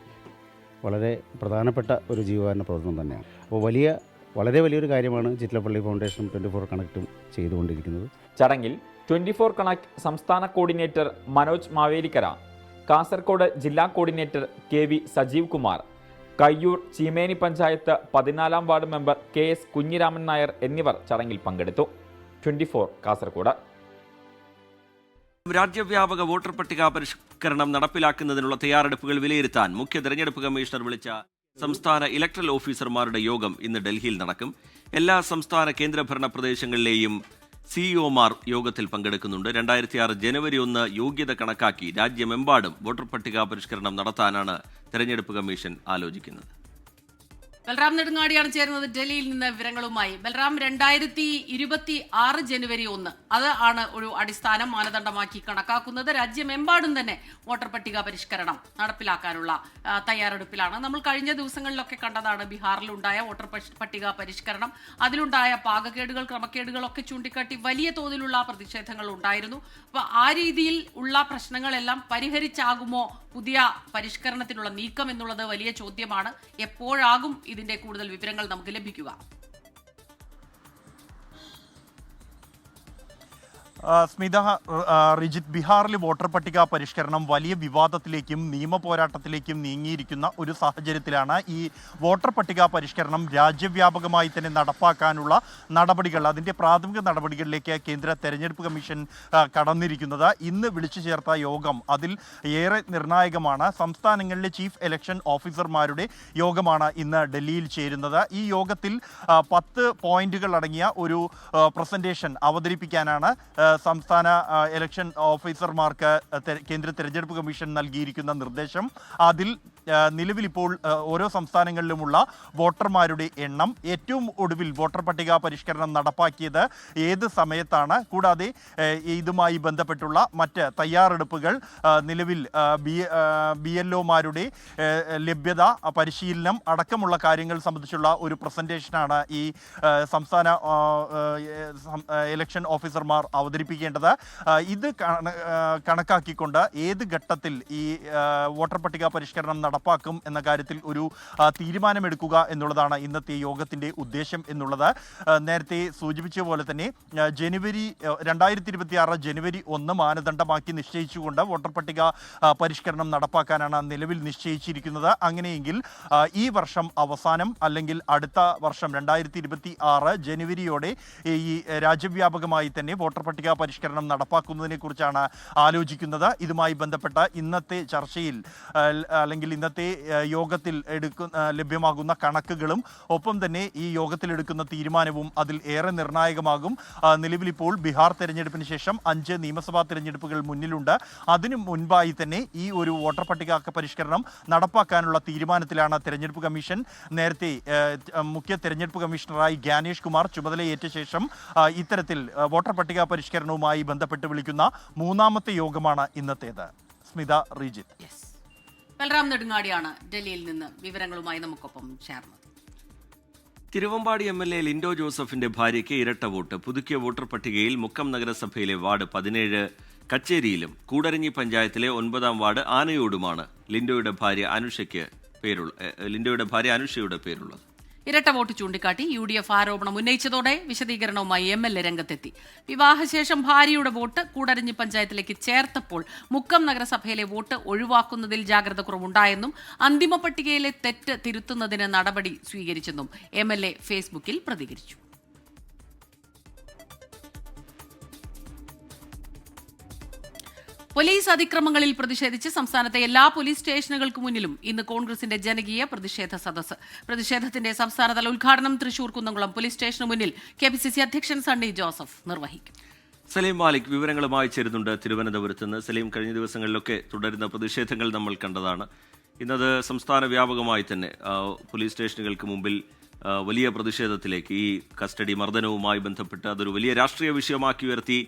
വളരെ പ്രധാനപ്പെട്ട ഒരു ജീവകാരുണ്യ പ്രവർത്തനം തന്നെയാണ്. അപ്പോൾ വളരെ വലിയൊരു കാര്യമാണ് ചിറ്റിലപ്പള്ളി ഫൗണ്ടേഷനും 24 കണക്റ്റും ചെയ്തുകൊണ്ടിരിക്കുന്നത്. ചടങ്ങിൽ 24 കണക്ട് സംസ്ഥാന കോർഡിനേറ്റർ മനോജ് മാവേലിക്കര, കാസർഗോഡ് ജില്ലാ coordinator KV Sajeev Kumar, Kayyur Cheemeni panchayat 14ാം ward member KS Kunhiraman Nair എന്നിവർ ചടങ്ങിൽ പങ്കെടുത്തു. 24 കാസർഗോഡ്. രാജ്യവ്യാപക വോട്ടർ പട്ടിക പരിഷ്കരണം നടപ്പിലാക്കുന്നതിനുള്ള തയ്യാറെടുപ്പുകൾ വിലയിരുത്താൻ മുഖ്യ തെരഞ്ഞെടുപ്പ് കമ്മീഷണർ വിളിച്ച സംസ്ഥാന ഇലക്ടറൽ ഓഫീസർമാരുടെ യോഗം ഇന്ന് ഡൽഹിയിൽ നടക്കും. എല്ലാ സംസ്ഥാന കേന്ദ്രഭരണ പ്രദേശങ്ങളിലെയും സിഇഒമാർ യോഗത്തിൽ പങ്കെടുക്കുന്നുണ്ട്. 2006 ജനുവരി 1 യോഗ്യത കണക്കാക്കി രാജ്യമെമ്പാടും വോട്ടർ പട്ടിക പരിഷ്കരണം നടത്താനാണ് തെരഞ്ഞെടുപ്പ് കമ്മീഷൻ ആലോചിക്കുന്നത്. ബൽറാം നെടുങ്ങാടിയാണ് ചേരുന്നത് ഡൽഹിയിൽ നിന്ന് വിവരങ്ങളുമായി. ബൽറാം, 2026 ജനുവരി 1 അത് ആണ് ഒരു അടിസ്ഥാന മാനദണ്ഡമാക്കി കണക്കാക്കുന്നത്. രാജ്യമെമ്പാടും തന്നെ വോട്ടർ പട്ടിക പരിഷ്കരണം നടപ്പിലാക്കാനുള്ള തയ്യാറെടുപ്പിലാണ്. നമ്മൾ കഴിഞ്ഞ ദിവസങ്ങളിലൊക്കെ കണ്ടതാണ് ബീഹാറിലുണ്ടായ വോട്ടർ പട്ടിക പരിഷ്കരണം. അതിലുണ്ടായ പാകക്കേടുകൾ, ക്രമക്കേടുകളൊക്കെ ചൂണ്ടിക്കാട്ടി വലിയ തോതിലുള്ള പ്രതിഷേധങ്ങൾ ഉണ്ടായിരുന്നു. അപ്പോൾ ആ രീതിയിൽ ഉള്ള പ്രശ്നങ്ങളെല്ലാം പരിഹരിച്ചാകുമോ പുതിയ പരിഷ്കരണത്തിനുള്ള നീക്കം എന്നുള്ളത് വലിയ ചോദ്യമാണ്. എപ്പോഴാകും ഇതിന്റെ കൂടുതൽ വിവരങ്ങൾ നമുക്ക് ലഭിക്കുക? സ്മിത, റിജിത്ത്, ബീഹാറിലെ വോട്ടർ പട്ടിക പരിഷ്കരണം വലിയ വിവാദത്തിലേക്കും നിയമ പോരാട്ടത്തിലേക്കും നീങ്ങിയിരിക്കുന്ന ഒരു സാഹചര്യത്തിലാണ് ഈ വോട്ടർ പട്ടിക പരിഷ്കരണം രാജ്യവ്യാപകമായി തന്നെ നടപ്പാക്കാനുള്ള നടപടികൾ, അതിൻ്റെ പ്രാഥമിക നടപടികളിലേക്ക് കേന്ദ്ര തെരഞ്ഞെടുപ്പ് കമ്മീഷൻ കടന്നിരിക്കുന്നത്. ഇന്ന് വിളിച്ചു ചേർത്ത യോഗം അതിൽ ഏറെ നിർണായകമാണ്. സംസ്ഥാനങ്ങളിലെ ചീഫ് ഇലക്ഷൻ ഓഫീസർമാരുടെ യോഗമാണ് ഇന്ന് ഡൽഹിയിൽ ചേരുന്നത്. ഈ യോഗത്തിൽ 10 പോയിന്റുകൾ അടങ്ങിയ ഒരു പ്രസന്റേഷൻ അവതരിപ്പിക്കാനാണ് സംസ്ഥാന ഇലക്ഷൻ ഓഫീസർമാർക്ക് കേന്ദ്ര തെരഞ്ഞെടുപ്പ് കമ്മീഷൻ നൽകിയിരിക്കുന്ന നിർദ്ദേശം. അതിൽ നിലവിലിപ്പോൾ ഓരോ സംസ്ഥാനങ്ങളിലുമുള്ള വോട്ടർമാരുടെ എണ്ണം, ഏറ്റവും ഒടുവിൽ വോട്ടർ പട്ടിക പരിഷ്കരണം നടപ്പാക്കിയത് ഏത് സമയത്താണ്, കൂടാതെ ഇതുമായി ബന്ധപ്പെട്ടുള്ള മറ്റ് തയ്യാറെടുപ്പുകൾ, നിലവിൽ BLOമാരുടെ ലഭ്യത, പരിശീലനം അടക്കമുള്ള കാര്യങ്ങൾ സംബന്ധിച്ചുള്ള ഒരു പ്രസന്റേഷനാണ് ഈ സംസ്ഥാന ഇലക്ഷൻ ഓഫീസർമാർ അവതരിപ്പിക്കേണ്ടത്. ഇത് കണക്കാക്കിക്കൊണ്ട് ഏത് ഘട്ടത്തിൽ ഈ വോട്ടർ പട്ടിക പരിഷ്കരണം നടപ്പാക്കും എന്ന കാര്യത്തിൽ ഒരു തീരുമാനമെടുക്കുക എന്നുള്ളതാണ് ഇന്നത്തെ യോഗത്തിൻ്റെ ഉദ്ദേശം എന്നുള്ളത്. നേരത്തെ സൂചിപ്പിച്ച പോലെ തന്നെ 2026 ജനുവരി 1 മാനദണ്ഡമാക്കി നിശ്ചയിച്ചുകൊണ്ട് വോട്ടർ പട്ടിക പരിഷ്കരണം നടപ്പാക്കാനാണ് നിലവിൽ നിശ്ചയിച്ചിരിക്കുന്നത്. അങ്ങനെയെങ്കിൽ ഈ വർഷം അവസാനം അല്ലെങ്കിൽ അടുത്ത വർഷം 2026 ജനുവരിയോടെ ഈ രാജ്യവ്യാപകമായി തന്നെ വോട്ടർ പട്ടിക പരിഷ്കരണം നടപ്പാക്കുന്നതിനെ കുറിച്ചാണ് ആലോചിക്കുന്നത്. ഇതുമായി ബന്ധപ്പെട്ട ഇന്നത്തെ ചർച്ചയിൽ അല്ലെങ്കിൽ ഇന്നത്തെ യോഗത്തിൽ ലഭ്യമാകുന്ന കണക്കുകളും ഒപ്പം തന്നെ ഈ യോഗത്തിൽ എടുക്കുന്ന തീരുമാനവും അതിൽ ഏറെ നിർണായകമാകും. നിലവിലിപ്പോൾ ബീഹാർ തെരഞ്ഞെടുപ്പിന് ശേഷം 5 നിയമസഭാ തെരഞ്ഞെടുപ്പുകൾ മുന്നിലുണ്ട്. അതിനു മുൻപായി തന്നെ ഈ ഒരു വോട്ടർ പട്ടിക പരിഷ്കരണം നടപ്പാക്കാനുള്ള തീരുമാനത്തിലാണ് തെരഞ്ഞെടുപ്പ് കമ്മീഷൻ. നേരത്തെ മുഖ്യ തെരഞ്ഞെടുപ്പ് കമ്മീഷണറായി ഗ്യാനേഷ് കുമാർ ചുമതലയേറ്റ ശേഷം ഇത്തരത്തിൽ വോട്ടർ പട്ടിക പരിഷ്കരണവുമായി ബന്ധപ്പെട്ട് വിളിക്കുന്ന 3ാമത്തെ യോഗമാണ് ഇന്നത്തേത്. സ്മിത, റിജിത്ത്. ബൽറാം നെടുങ്ങാടിയാണ് ഡൽഹിയിൽ നിന്ന് വിവരങ്ങളുമായി നമുക്കൊപ്പം ചേർന്നത്. തിരുവമ്പാടി MLA ലിൻഡോ ജോസഫിന്റെ ഭാര്യയ്ക്ക് ഇരട്ട വോട്ട്. പുതുക്കിയ വോട്ടർ പട്ടികയിൽ മുക്കം നഗരസഭയിലെ വാർഡ് 17 കച്ചേരിയിലും കൂടരഞ്ഞി പഞ്ചായത്തിലെ 9ാം വാർഡ് ആനയോടുമാണ് ലിൻഡോയുടെ ഭാര്യ അനുഷയുടെ പേരുള്ളത്. ഇരട്ട വോട്ട് ചൂണ്ടിക്കാട്ടി UDF ആരോപണം ഉന്നയിച്ചതോടെ വിശദീകരണവുമായി MLA രംഗത്തെത്തി. വിവാഹശേഷം ഭാര്യയുടെ വോട്ട് കൂടരഞ്ഞി പഞ്ചായത്തിലേക്ക് ചേർത്തപ്പോൾ മുക്കം നഗരസഭയിലെ വോട്ട് ഒഴിവാക്കുന്നതിൽ ജാഗ്രത കുറവുണ്ടായെന്നും അന്തിമ പട്ടികയിലെ തെറ്റ് തിരുത്തുന്നതിന് നടപടി സ്വീകരിച്ചെന്നും MLA ഫേസ്ബുക്കിൽ പ്രതികരിച്ചു. പോലീസ് അതിക്രമങ്ങളിൽ പ്രതിഷേധിച്ച് സംസ്ഥാനത്തെ എല്ലാ പോലീസ് സ്റ്റേഷനുകൾക്ക് മുന്നിലും ഇന്ന് കോൺഗ്രസിന്റെ ജനകീയ പ്രതിഷേധ സദസ്സ്. പ്രതിഷേധത്തിന്റെ സംസ്ഥാനതല ഉദ്ഘാടനം തൃശൂർ കുന്നംകുളം പോലീസ് സ്റ്റേഷന് മുന്നിൽ KPCC അധ്യക്ഷൻ സണ്ണി ജോസഫ് നിർവഹിക്കും. സലീം മാലിക് വിവരങ്ങളുമായി ചേരുന്നുണ്ട് തിരുവനന്തപുരത്ത് നിന്ന്. സലീം, കഴിഞ്ഞ ദിവസങ്ങളിലൊക്കെ തുടരുന്ന പ്രതിഷേധങ്ങൾ നമ്മൾ കണ്ടതാണ്. ഇന്നത് സംസ്ഥാന വ്യാപകമായി തന്നെ പോലീസ് സ്റ്റേഷനുകൾക്ക് മുമ്പിൽ വലിയ പ്രതിഷേധത്തിലേക്ക്, ഈ കസ്റ്റഡി മർദ്ദനവുമായി ബന്ധപ്പെട്ട് അതൊരു വലിയ രാഷ്ട്രീയ വിഷയമാക്കി ഉയർത്തി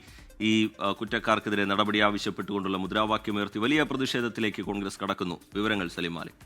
ഈ കുറ്റക്കാർക്കെതിരെ നടപടി ആവശ്യപ്പെട്ടുകൊണ്ടുള്ള മുദ്രാവാക്യമുയർത്തി വലിയ പ്രതിഷേധത്തിലേക്ക് കോൺഗ്രസ് കടക്കുന്നു. വിവരങ്ങൾ സലീം മാലിക്.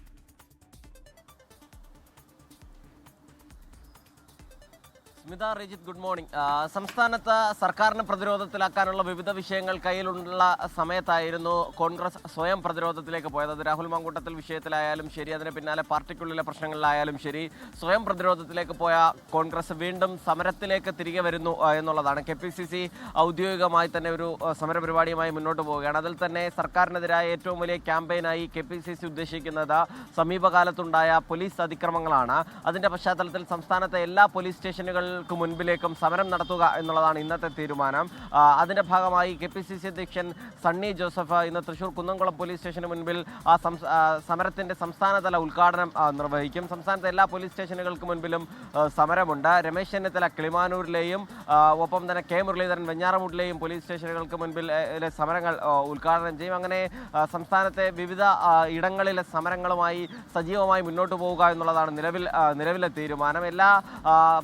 Smitha, Rijith, good morning. സംസ്ഥാനത്ത് സർക്കാരിനെ പ്രതിരോധത്തിലാക്കാനുള്ള വിവിധ വിഷയങ്ങൾ കയ്യിലുള്ള സമയത്തായിരുന്നു കോൺഗ്രസ് സ്വയം പ്രതിരോധത്തിലേക്ക് പോയത്. അത് രാഹുൽ മാങ്കൂട്ടത്തിൽ വിഷയത്തിലായാലും ശരി, അതിന് പിന്നാലെ പാർട്ടിക്കുള്ളിലെ പ്രശ്നങ്ങളിലായാലും ശരി, സ്വയം പ്രതിരോധത്തിലേക്ക് പോയ കോൺഗ്രസ് വീണ്ടും സമരത്തിലേക്ക് തിരികെ വരുന്നു എന്നുള്ളതാണ്. KPCC ഔദ്യോഗികമായി തന്നെ ഒരു സമരപരിപാടിയുമായി മുന്നോട്ട് പോവുകയാണ്. അതിൽ തന്നെ സർക്കാരിനെതിരായ ഏറ്റവും വലിയ ക്യാമ്പയിനായി KPCC ഉദ്ദേശിക്കുന്നത് സമീപകാലത്തുണ്ടായ പോലീസ് അതിക്രമങ്ങളാണ്. അതിൻ്റെ പശ്ചാത്തലത്തിൽ സംസ്ഥാനത്തെ എല്ലാ പോലീസ് സ്റ്റേഷനുകളിലും സ്റ്റേഷനുകൾക്ക് മുൻപിലേക്കും സമരം നടത്തുക എന്നുള്ളതാണ് ഇന്നത്തെ തീരുമാനം. അതിന്റെ ഭാഗമായി KPCC അധ്യക്ഷൻ സണ്ണി ജോസഫ് ഇന്ന് തൃശൂർ കുന്നംകുളം പോലീസ് സ്റ്റേഷന് മുൻപിൽ സമരത്തിന്റെ സംസ്ഥാനതല ഉദ്ഘാടനം നിർവഹിക്കും. സംസ്ഥാനത്തെ എല്ലാ പോലീസ് സ്റ്റേഷനുകൾക്ക് മുൻപിലും സമരമുണ്ട്. രമേശ് ചെന്നിത്തല കിളിമാനൂരിലെയും ഒപ്പം തന്നെ K മുരളീധരൻ വെഞ്ഞാറമൂട്ടിലെയും പോലീസ് സ്റ്റേഷനുകൾക്ക് മുൻപിൽ സമരങ്ങൾ ഉദ്ഘാടനം ചെയ്യും. അങ്ങനെ സംസ്ഥാനത്തെ വിവിധ ഇടങ്ങളിലെ സമരങ്ങളുമായി സജീവമായി മുന്നോട്ട് പോവുക എന്നുള്ളതാണ് നിലവിലെ തീരുമാനം. എല്ലാ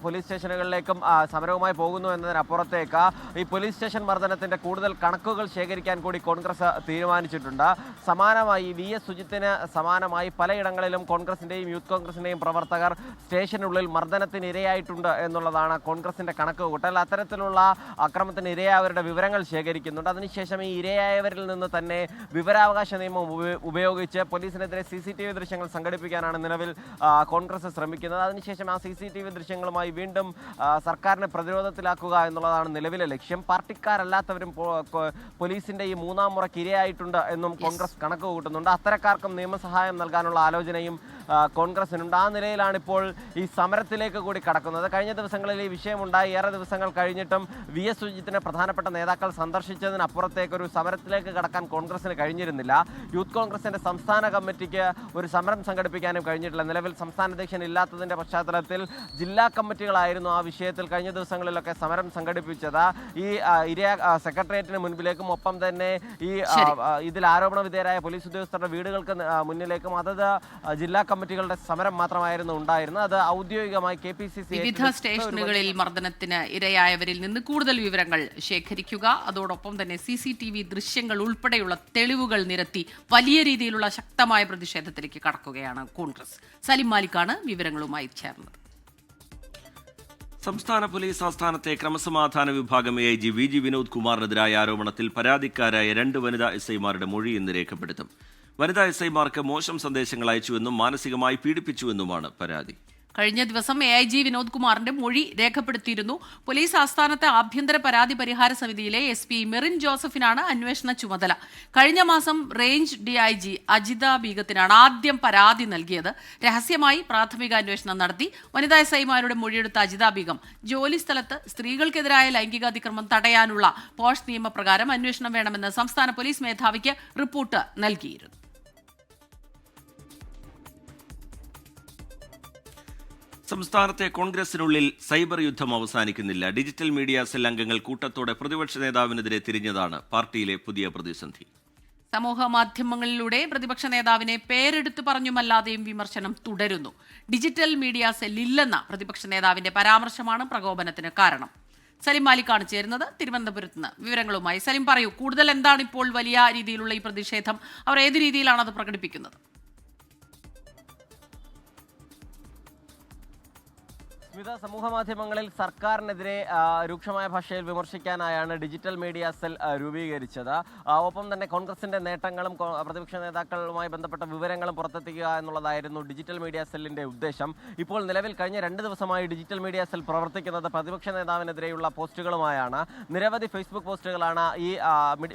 പോലീസ് സ്റ്റേഷനുകളിലേക്കും സമരവുമായി പോകുന്നു എന്നതിനപ്പുറത്തേക്ക് ഈ പോലീസ് സ്റ്റേഷൻ മർദ്ദനത്തിന്റെ കൂടുതൽ കണക്കുകൾ ശേഖരിക്കാൻ കൂടി കോൺഗ്രസ് തീരുമാനിച്ചിട്ടുണ്ട്. സമാനമായി VS സുജിത്തിന് സമാനമായി പലയിടങ്ങളിലും കോൺഗ്രസിന്റെയും യൂത്ത് കോൺഗ്രസിന്റെയും പ്രവർത്തകർ സ്റ്റേഷനുള്ളിൽ മർദ്ദനത്തിന് ഇരയായിട്ടുണ്ട് എന്നുള്ളതാണ് കോൺഗ്രസിന്റെ കണക്ക് കൂട്ടൽ. അത്തരത്തിലുള്ള അക്രമത്തിന് ഇരയായവരുടെ വിവരങ്ങൾ ശേഖരിക്കുന്നുണ്ട്. അതിനുശേഷം ഈ ഇരയായവരിൽ നിന്ന് തന്നെ വിവരാവകാശ നിയമം ഉപയോഗിച്ച് പോലീസിനെതിരെ CCTV ദൃശ്യങ്ങൾ സംഘടിപ്പിക്കാനാണ് നിലവിൽ കോൺഗ്രസ് ശ്രമിക്കുന്നത്. അതിനുശേഷം ആ CCTV ദൃശ്യങ്ങളുമായി വീണ്ടും സർക്കാരിനെ പ്രതിരോധത്തിലാക്കുക എന്നുള്ളതാണ് നിലവിലെ ലക്ഷ്യം. പാർട്ടിക്കാരല്ലാത്തവരും പോലീസിന്റെ ഈ മൂന്നാം മുറയ്ക്ക് ഇരയായിട്ടുണ്ട് എന്നും കോൺഗ്രസ് കണക്ക് കൂട്ടുന്നുണ്ട്. അത്തരക്കാർക്കും നിയമസഹായം നൽകാനുള്ള ആലോചനയും കോൺഗ്രസിനുണ്ട്. ആ നിലയിലാണ് ഇപ്പോൾ ഈ സമരത്തിലേക്ക് കൂടി കടക്കുന്നത്. കഴിഞ്ഞ ദിവസങ്ങളിൽ ഈ വിഷയമുണ്ടായി. ഏറെ ദിവസങ്ങൾ കഴിഞ്ഞിട്ടും VS സുജിത്തിനെ പ്രധാനപ്പെട്ട നേതാക്കൾ സന്ദർശിച്ചതിനപ്പുറത്തേക്ക് ഒരു സമരത്തിലേക്ക് കടക്കാൻ കോൺഗ്രസിന് കഴിഞ്ഞിരുന്നില്ല. യൂത്ത് കോൺഗ്രസിന്റെ സംസ്ഥാന കമ്മിറ്റിക്ക് ഒരു സമരം സംഘടിപ്പിക്കാനും കഴിഞ്ഞിട്ടില്ല. നിലവിൽ സംസ്ഥാന അധ്യക്ഷൻ ഇല്ലാത്തതിന്റെ പശ്ചാത്തലത്തിൽ ജില്ലാ കമ്മിറ്റികളായിരുന്നു ആ വിഷയത്തിൽ കഴിഞ്ഞ ദിവസങ്ങളിലൊക്കെ സമരം സംഘടിപ്പിച്ചത്. ഈ സെക്രട്ടേറിയറ്റിന് മുൻപിലേക്കും ഒപ്പം തന്നെ ഈ ഇതിൽ ആരോപണ വിധേയരായ പോലീസ് ഉദ്യോഗസ്ഥരുടെ വീടുകൾക്ക് മുന്നിലേക്കും അതത് ജില്ലാ കമ്മിറ്റികളുടെ സമരം മാത്രമായിരുന്നു ഉണ്ടായിരുന്നത്. അത് ഔദ്യോഗികമായി KPCC വിവിധ സ്റ്റേഷനുകളിൽ മർദ്ദനത്തിന് ഇരയായവരിൽ നിന്ന് കൂടുതൽ വിവരങ്ങൾ ശേഖരിക്കുക, അതോടൊപ്പം തന്നെ CCTV ദൃശ്യങ്ങൾ ഉൾപ്പെടെയുള്ള തെളിവുകൾ നിരത്തി വലിയ രീതിയിലുള്ള ശക്തമായ പ്രതിഷേധത്തിലേക്ക് കടക്കുകയാണ് കോൺഗ്രസ്. സലിം മാലിക്കാണ് വിവരങ്ങളുമായി ചേർന്നത്. സംസ്ഥാന പോലീസ് ആസ്ഥാനത്തെ ക്രമസമാധാന വിഭാഗം AIG VG വിനോദ് കുമാറിനെതിരായ ആരോപണത്തിൽ പരാതിക്കാരായ 2 വനിതാ SIമാരുടെ മൊഴി ഇന്ന് രേഖപ്പെടുത്തും. വനിതാ SIമാർക്ക് മോശം സന്ദേശങ്ങൾ അയച്ചുവെന്നും മാനസികമായി പീഡിപ്പിച്ചുവെന്നുമാണ് പരാതി. കഴിഞ്ഞ ദിവസം AIG വിനോദ് കുമാറിന്റെ മൊഴി രേഖപ്പെടുത്തിയിരുന്നു. പോലീസ് ആസ്ഥാനത്തെ ആഭ്യന്തര പരാതി പരിഹാര സമിതിയിലെ SP മെറിൻ ജോസഫിനാണ് അന്വേഷണ ചുമതല. കഴിഞ്ഞ മാസം റേഞ്ച് DIG അജിത ബീഗത്തിനാണ് ആദ്യം പരാതി നൽകിയത്. രഹസ്യമായി പ്രാഥമിക അന്വേഷണം നടത്തി. വനിതാ SIമാരുടെ മൊഴിയെടുത്ത അജിത ബീഗം ജോലിസ്ഥലത്ത് സ്ത്രീകൾക്കെതിരായ ലൈംഗിക അതിക്രമം തടയാനുള്ള പോഷ് നിയമപ്രകാരം അന്വേഷണം വേണമെന്ന് സംസ്ഥാന പോലീസ് മേധാവിക്ക് റിപ്പോർട്ട് നൽകിയിരുന്നു. സംസ്ഥാനത്തെ കോൺഗ്രസിനുള്ളിൽ സൈബർ യുദ്ധം അവസാനിക്കുന്നില്ല. ഡിജിറ്റൽ മീഡിയ സെൽ അംഗങ്ങൾ കൂട്ടത്തോടെ പ്രതിപക്ഷ നേതാവിനെതിരെ തിരിഞ്ഞതാണ് പാർട്ടിയിലെ പുതിയ പ്രതിസന്ധി. സമൂഹ മാധ്യമങ്ങളിലൂടെ പ്രതിപക്ഷ നേതാവിനെ പേരെടുത്തു പറഞ്ഞുമല്ലാതെയും വിമർശനം തുടരുന്നു. ഡിജിറ്റൽ മീഡിയ സെൽ ഇല്ലെന്ന പ്രതിപക്ഷ നേതാവിന്റെ പരാമർശമാണ് പ്രകോപനത്തിന് കാരണം. സലിം മാലിക്കാണ് ചേരുന്നത് തിരുവനന്തപുരത്ത് നിന്ന് വിവരങ്ങളുമായി. സലിം, പറയൂ, കൂടുതൽ എന്താണ് ഇപ്പോൾ വലിയ രീതിയിലുള്ള ഈ പ്രതിഷേധം? അവർ ഏത് രീതിയിലാണ് അത് പ്രകടിപ്പിക്കുന്നത്? സ്മിത, സമൂഹ മാധ്യമങ്ങളിൽ സർക്കാരിനെതിരെ രൂക്ഷമായ ഭാഷയിൽ വിമർശിക്കാനായാണ് ഡിജിറ്റൽ മീഡിയ സെൽ രൂപീകരിച്ചത്. ഒപ്പം തന്നെ കോൺഗ്രസിന്റെ നേട്ടങ്ങളും പ്രതിപക്ഷ നേതാക്കളുമായി ബന്ധപ്പെട്ട വിവരങ്ങളും പുറത്തെത്തിക്കുക എന്നുള്ളതായിരുന്നു ഡിജിറ്റൽ മീഡിയ സെല്ലിന്റെ ഉദ്ദേശം. ഇപ്പോൾ നിലവിൽ കഴിഞ്ഞ 2 ദിവസമായി ഡിജിറ്റൽ മീഡിയ സെൽ പ്രവർത്തിക്കുന്നത് പ്രതിപക്ഷ നേതാവിനെതിരെയുള്ള പോസ്റ്റുകളുമായാണ്. നിരവധി ഫേസ്ബുക്ക് പോസ്റ്റുകളാണ് ഈ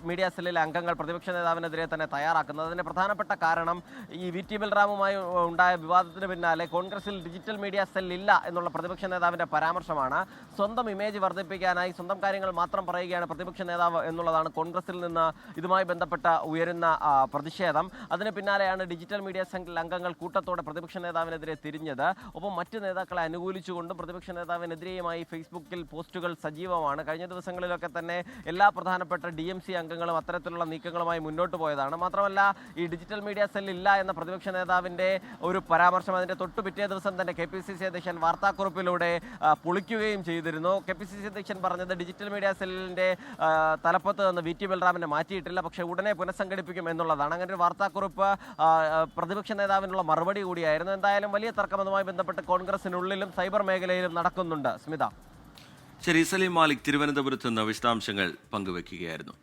മീഡിയ സെല്ലിലെ അംഗങ്ങൾ പ്രതിപക്ഷ നേതാവിനെതിരെ തന്നെ തയ്യാറാക്കുന്നത്. അതിന്റെ പ്രധാനപ്പെട്ട കാരണം ഈ VT ബൽറാമുമായി ഉണ്ടായ വിവാദത്തിന് പിന്നാലെ കോൺഗ്രസിൽ ഡിജിറ്റൽ മീഡിയ സെൽ ഇല്ല എന്നുള്ള പ്രതിപക്ഷ നേതാവിന്റെ പരാമർശമാണ്. സ്വന്തം ഇമേജ് വർദ്ധിപ്പിക്കാനായി സ്വന്തം കാര്യങ്ങൾ മാത്രം പറയുകയാണ് പ്രതിപക്ഷ നേതാവ് എന്നുള്ളതാണ് കോൺഗ്രസിൽ നിന്ന് ഇതുമായി ബന്ധപ്പെട്ട ഉയരുന്ന പ്രതിഷേധം. അതിന് പിന്നാലെയാണ് ഡിജിറ്റൽ മീഡിയ സെൽ അംഗങ്ങൾ കൂട്ടത്തോടെ പ്രതിപക്ഷ നേതാവിനെതിരെ തിരിഞ്ഞത്. ഒപ്പം മറ്റ് നേതാക്കളെ അനുകൂലിച്ചുകൊണ്ടും പ്രതിപക്ഷ നേതാവിനെതിരെയുമായി ഫേസ്ബുക്കിൽ പോസ്റ്റുകൾ സജീവമാണ്. കഴിഞ്ഞ ദിവസങ്ങളിലൊക്കെ തന്നെ എല്ലാ പ്രധാനപ്പെട്ട DMC അംഗങ്ങളും അത്തരത്തിലുള്ള നീക്കങ്ങളുമായി മുന്നോട്ട് പോയതാണ്. മാത്രമല്ല, ഈ ഡിജിറ്റൽ മീഡിയ സെൽ ഇല്ല എന്ന പ്രതിപക്ഷ നേതാവിന്റെ ഒരു പരാമർശം അതിന്റെ തൊട്ടു പിറ്റേ ദിവസം തന്നെ KPCC അധ്യക്ഷൻ വാർത്താക്കുറിപ്പിലൂടെ പൊളിക്കുകയും ചെയ്തിരുന്നു. KPCC അധ്യക്ഷൻ പറഞ്ഞത് ഡിജിറ്റൽ മീഡിയ സെല്ലിന്റെ തലപ്പത്ത് നിന്ന് VT ബൽറാമിനെ മാറ്റിയിട്ടില്ല, പക്ഷേ ഉടനെ പുനഃസംഘടിപ്പിക്കും എന്നുള്ളതാണ്. അങ്ങനെ ഒരു വാർത്താക്കുറിപ്പ് പ്രതിപക്ഷ നേതാവിനുള്ള മറുപടി കൂടിയായിരുന്നു. എന്തായാലും വലിയ തർക്കം അതുമായി ബന്ധപ്പെട്ട് കോൺഗ്രസിനുള്ളിലും സൈബർ മേഖലയിലും നടക്കുന്നുണ്ട്. സ്മിത. ശരി, സലീം മാലിക് തിരുവനന്തപുരത്ത് നിന്ന് വിശദാംശങ്ങൾ പങ്കുവയ്ക്കുകയായിരുന്നു.